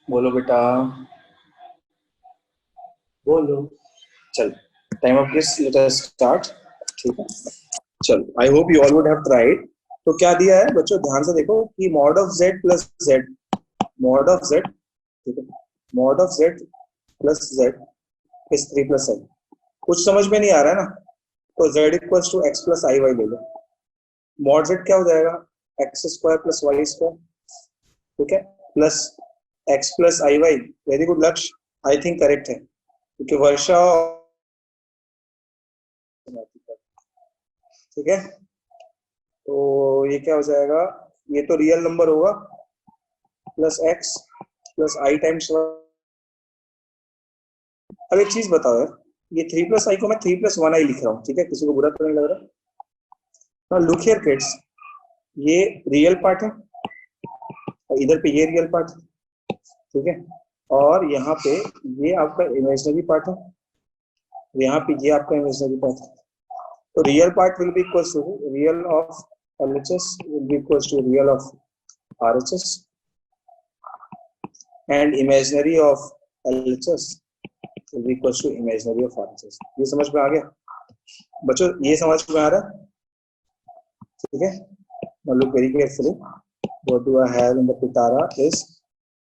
A: बोलो बेटा, बोलो। चल, टाइम ऑफ किस, लेट अस स्टार्ट। ठीक है, चलो, आई hope you all would have tried. तो क्या दिया है बच्चों, ध्यान से देखो कि mod of z plus z, mod of z, ठीक है, mod of z plus z इज 3 प्लस i। कुछ समझ में नहीं आ रहा है ना, तो z equals to x plus i y ले लो। मॉड z क्या हो जाएगा? x square plus y square, ठीक है, plus x plus i Y. Very good लक्ष्य, आई थिंक करेक्ट है क्योंकि वर्षा, ठीक है। तो ये क्या हो जाएगा, ये तो रियल नंबर होगा प्लस x प्लस आई टाइम्स। अब एक चीज बताओ यार, ये 3 प्लस आई को मैं 3 प्लस 1 आई लिख रहा हूँ, ठीक है, किसी को बुरा तो नहीं लग रहा? ना लुक हियर किड्स, ये रियल पार्ट है और इधर पे ये रियल पार्ट है, ठीक है, और यहाँ पे ये आपका इमेजिनरी पार्ट है, यहाँ पे ये आपका इमेजिनरी पार्ट है। तो real part will be equals to real of LHS will be equals to real of RHS and imaginary of LHS will be equals to imaginary of RHS। ये समझ में आ गया बच्चों? ये समझ में आ रहा है, ठीक है। Now look very carefully, what do I have in the Pitara is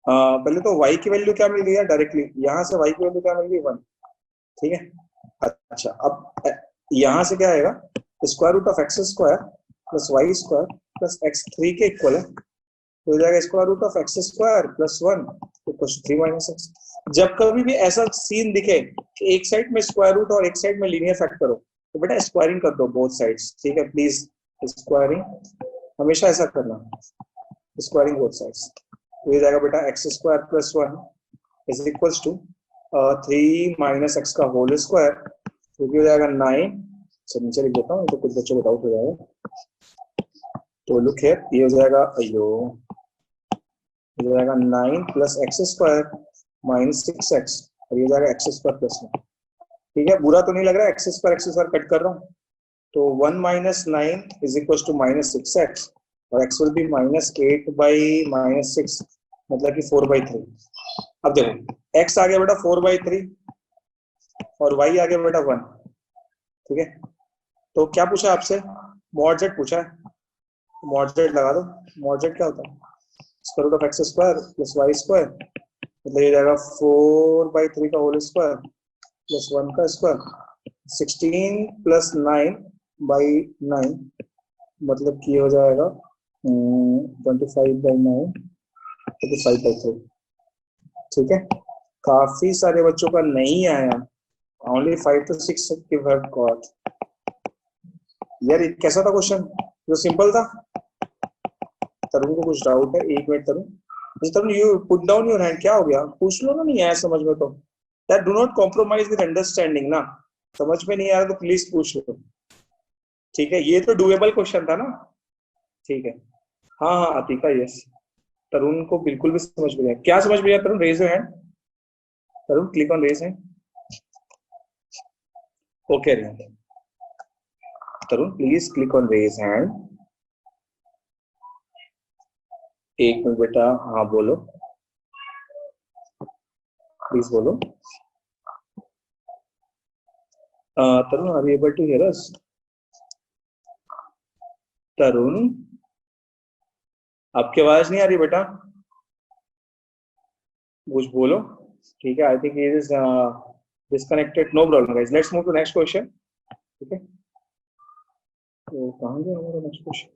A: पहले तो y की वैल्यू क्या मिल गई है डायरेक्टली, यहाँ से y की वैल्यू क्या मिल गई 1, ठीक है। अच्छा अब यहाँ से क्या आएगा, square root of x square plus y square plus x3 के इक्वल है, तो हो जाएगा square root of x square plus 1 equal to 3 minus x। जब कभी भी ऐसा सीन दिखे कि एक साइड में स्क्वायर रूट और एक साइड में लीनियर फैक्टर हो, तो बेटा स्क्वायरिंग कर दो बोथ साइड्स, ठीक है, प्लीज स्क्वायरिंग हमेशा ऐसा करना, स्क्वायरिंग बोथ साइड्स। तो ये जाएगा बेटा x square plus 1 is equals to 3 minus x का होल स्क्वायर, तो ये हो जाएगा 9। चलो नीचे लिख देता हूँ, तो कुछ बच्चों को डाउट हो जाएगा। तो लुक हियर, ये हो जाएगा अयो, ये हो जाएगा 9 plus x square minus 6x और ये जाएगा x स्क्वायर प्लस 1, ठीक है। बुरा तो नहीं लग रहा है, x स्क्वायर कट कर रहा हूँ, तो 1 minus 9 is equal to minus 6x और x will be minus 8 by minus 6, मतलब कि 4 बाई 3। अब देखो x आ गया बेटा 4 बाई 3 और y आ गया बेटा 1, ठीक है। तो क्या पूछा आपसे, मॉड z पूछा है, मॉड z लगा दो। मॉड z क्या होता है, square root of x square plus y square, मतलब ये जाएगा 4 बाई 3 का होल स्क्वायर प्लस 1 का स्क्वायर, 16 प्लस 9 बाई 9, मतलब कि हो जाएगा 25 बाई 9, 25 बाई 3, ठीक है। काफी सारे बच्चों का नहीं आया, only 5 to 6 give have got. यार कैसा था क्वेश्चन, जो सिंपल था? तरुण को कुछ डाउट है? एक minute Tarun, Tarun you put down your hand, क्या हो गया? पूछ लो ना, नहीं आया समझ में तो यार, do not compromise with understanding ना, समझ में नहीं आ रहा तो प्लीज पूछ लो, ठीक है। ये तो डूएबल क्वेश्चन था ना, ठीक है। हाँ हाँ अतिका, यस। तरुण को बिल्कुल भी समझ में नहीं आया, क्या समझ में आया? Tarun raise your hand, Tarun click on raise hand, okay Tarun please click on raise hand. एक मिनट बेटा, हाँ बोलो प्लीज बोलो। Tarun are you able to hear us? Tarun आपकी आवाज नहीं आ रही बेटा, कुछ बोलो, ठीक है। I think it is disconnected, no problem guys, let's move to next question, ठीक है। तो कहाँ गया हमारा नेक्स्ट क्वेश्चन?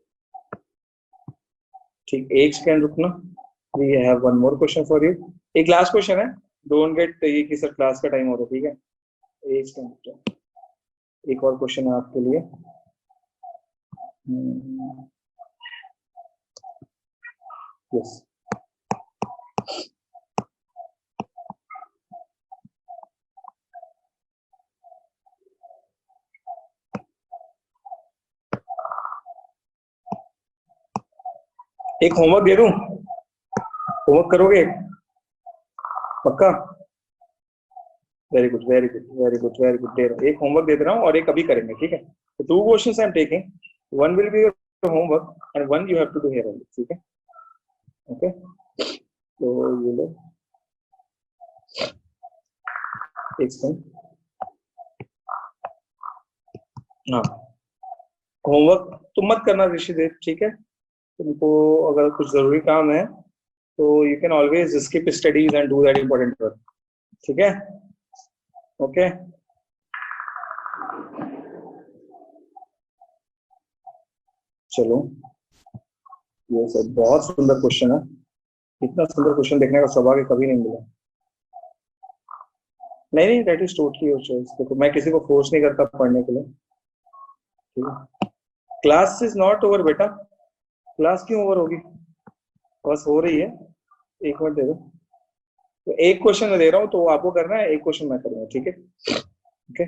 A: ठीक, एक सेकंड रुकना, we have one more question for you. एक लास्ट क्वेश्चन है, डोंट गेट ये कि सर क्लास का टाइम हो रहा है, ठीक है। एक सेकंड, एक और क्वेश्चन है आपके लिए। यस, एक होमवर्क दे दूं, होमवर्क करोगे पक्का? Very good very good very good very good, दे रहा हूं, एक होमवर्क दे रहा हूँ और एक अभी करेंगे, ठीक है। तो 2 questions I am taking, one will be your homework and one you have to do here only, ठीक है, ओके। तो ये लो एक सेकंड, हाँ होमवर्क तुम मत करना ऋषिदेव, ठीक है। तुमको अगर कुछ जरूरी काम है तो you can always skip studies and do that important work, ठीक है, ओके। चलो ये सब बहुत सुंदर क्वेश्चन है, इतना सुंदर क्वेश्चन देखने का सौभाग्य कभी नहीं मिला। नहीं नहीं, that is totally your choice. देखो मैं किसी को फोर्स नहीं करता पढ़ने के लिए, ठीक है। क्लास इज नॉट ओवर बेटा, क्लास क्यों ओवर होगी, बस हो रही है। एक मिनट दे दो, तो एक क्वेश्चन मैं दे रहा हूँ तो आपको करना है, एक क्वेश्चन मैं करूंगा, ठीक है। ओके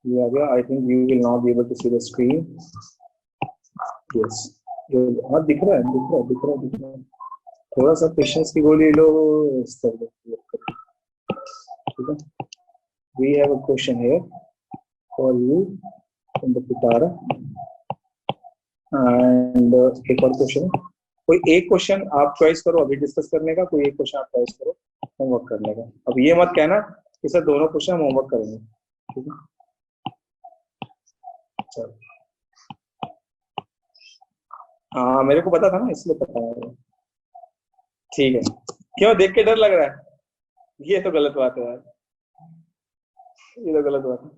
A: ये आ गया। I think you will not be able to see the screen. Yes, हाँ दिख रहा है, दिख रहा है, दिख रहा है, दिख रहा है। थोड़ा सा पेशेंस की गोली लो, इस तरह ठीक है। We have a question here for you in the पिटारा एंड एक और क्वेश्चन। कोई एक क्वेश्चन आप चॉइस करो अभी डिस्कस करने का, कोई एक क्वेश्चन आप चॉइस करो होमवर्क करने का। अब ये मत कहना कि सर दोनों क्वेश्चन हम होमवर्क करेंगे, ठीक है। चलो हाँ मेरे को पता था ना, इसलिए पता है, ठीक है। क्यों देख के डर लग रहा है, ये तो गलत बात है यार, ये तो गलत बात है।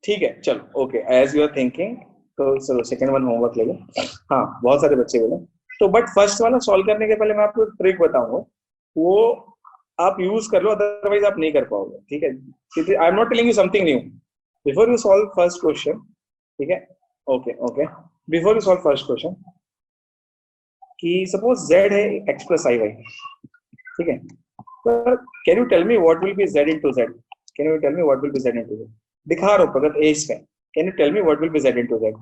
A: ठीक है चलो okay, as you are thinking, तो चलो सेकंड वन होमवर्क ले लो। हाँ बहुत सारे बच्चे बोले तो, बट फर्स्ट वाला सॉल्व करने के पहले मैं आपको एक ट्रिक बताऊंगा, वो आप यूज कर लो, अदरवाइज आप नहीं कर पाओगे, ठीक है। I am not telling you something new before you solve first question, ठीक है। Okay okay, before you solve first question, कि सपोज z है x प्लस आई वाई, ठीक है। पर can you tell me what will be z into z, can you tell me what will be z into z, दिखा रहा हूं प्रगत एज पे, can you tell me what will be z into z।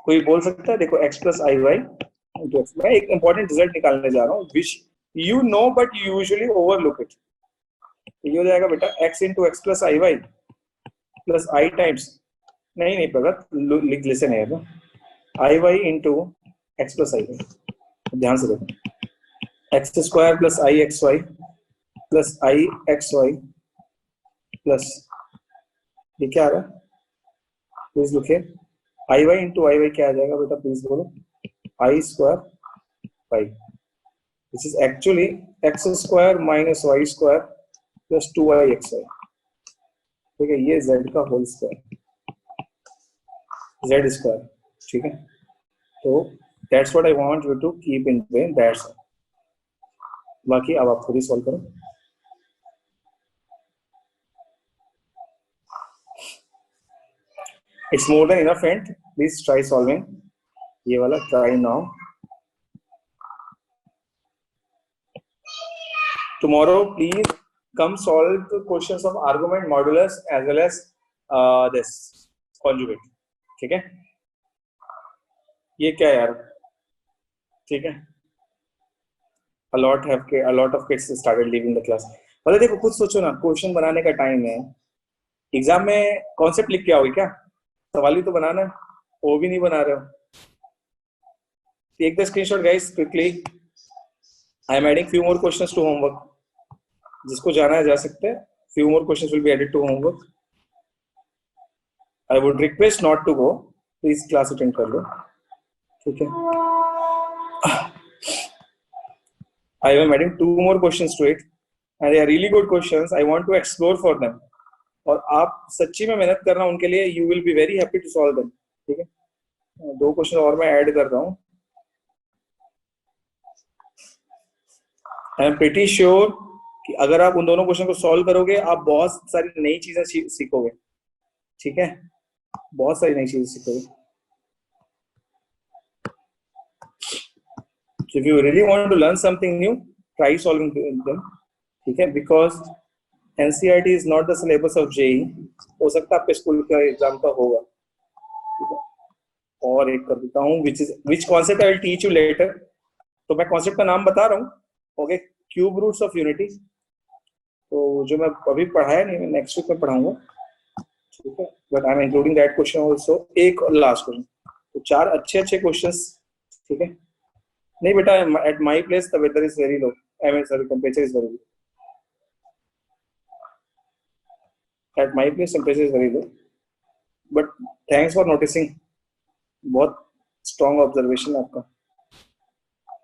A: कोई बोल सकता है, देखो x प्लस आई वाई, मैं एक इंपॉर्टेंट रिजल्ट निकालने जा रहा हूँ which you know but you usually overlook it. ये हो जाएगा बेटा x into x plus i Y plus I times, नहीं नहीं प्रगत लिख लिसन है ना, आई Y into x plus i Y, ध्यान से देखो, एक्स स्क्वायर प्लस आई एक्स वाई प्लस आई एक्स वाई प्लस, ये क्या आ रहा है प्लीज लिखिए, आई वाई इंटू आई वाई क्या आ जाएगा बेटा प्लीज बोलो, i square y, this is actually x square minus y square plus 2i x y, ठीक है। ये z का होल स्क्वायर, z स्क्वायर, ठीक है। तो that's what I want you to keep in brain, that's all. बाकी अब आप खुद ही सॉल्व करो। It's more than enough friend, please try solving, ये वाला try now. Tomorrow please come solve the questions of argument, modulus as well as this conjugate, ठीक है। ये क्या यार, ठीक है। a lot of kids started leaving the class। मतलब देखो खुद सोचो ना, क्वेश्चन बनाने का टाइम है, एग्जाम में कॉन्सेप्ट लिख के आओगे क्या, सवाल ही तो बनाना है, वो भी नहीं बना रहे हो। Take the screenshot guys quickly, I am adding few more questions to homework, जिसको जाना है जा सकते हैं। few more questions will be added to homework। I would request not to go, please class attend कर लो, ठीक है। I am adding 2 more questions to it and they are really good questions, I want to explore for them, और आप सच्ची में मेहनत करना उनके लिए, you will be very happy to solve them, ठीक है। 2 क्वेश्चन और मैं ऐड कर रहा हूँ। I am pretty sure कि अगर आप उन दोनों क्वेश्चन को सॉल्व करोगे आप बहुत सारी नई चीजें सीखोगे, ठीक है, बहुत सारी नई चीजें सीखोगे। So if you really want to learn something new, try solving them, ठीक है, because NCERT is not the syllabus of JEE, हो सकता है आपके स्कूल का एग्जाम का होगा, ठीक है। और एक कर देता हूँ which concept I will teach you later, तो मैं कॉन्सेप्ट का नाम बता रहा हूँ, okay, cube roots of unity, तो जो मैं अभी पढ़ाया नहीं, मैं नेक्स्ट वीक में पढ़ाऊंगा, ठीक है, but I am including that question also. एक लास्ट क्वेश्चन, तो 4 अच्छे क्वेश्चंस, ठीक है। नहीं बेटा, at my place the weather is very low, I mean sorry temperature is very low, at my place temperature is very low, but thanks for noticing, बहुत strong observation आपका।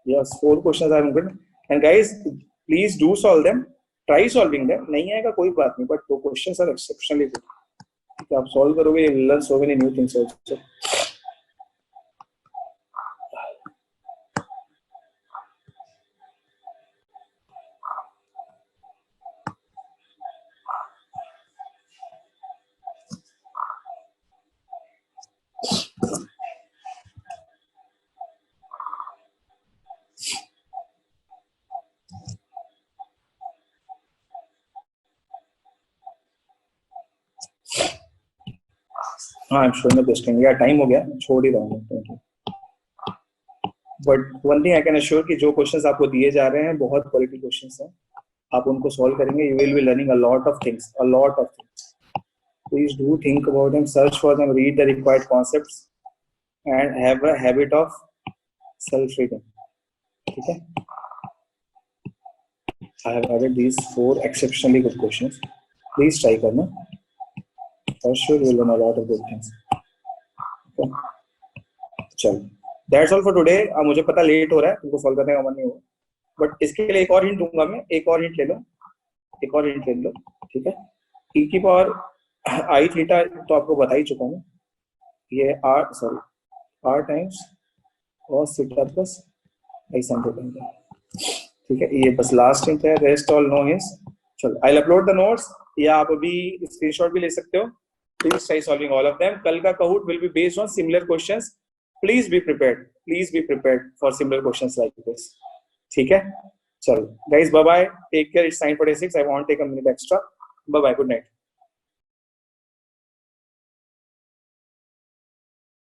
A: Yes 4 questions I am good, and guys please do solve them, try solving them, नहीं आएगा कोई बात नहीं, but वो questions are exceptionally good, आप solve करोगे, you will learn so many new things also. हाँ, I am showing the screen, या टाइम हो गया, छोड़ ही रहा हूँ, thank you. But one thing I can assure कि जो क्वेश्चंस आपको दिए जा रहे हैं बहुत क्वालिटी क्वेश्चंस हैं, आप उनको सॉल्व करेंगे, you will be learning a lot of things, a lot of things. Please do think about them, search for them, read the required concepts and have a habit of self reading, ठीक है। I have added these 4 exceptionally good questions, please try करना, for sure you will learn a lot of good things. चलो, that's all for today. अब मुझे पता late हो रहा है, तुमको सॉल्व करने का मन नहीं होगा, बट इसके लिए एक और हिंट दूंगा मैं, एक और हिंट ले लो, एक और हिंट ले लो, ठीक है। e की पावर आई थीटा तो आपको बता ही चुका हूँ, ये r times cos theta plus i sin theta, ठीक है। ये बस लास्ट हिंट है, रेस्ट ऑल नो हिंट्स। चलो, I will upload the notes, या आप अभी स्क्रीनशॉट भी ले सकते हो। Please try solving all of them. कल का काउट will be based on similar questions, please be prepared for similar questions like this, ठीक है। चलो guys, bye bye, take care, it's 9:46, I want take a minute extra, bye bye, good night.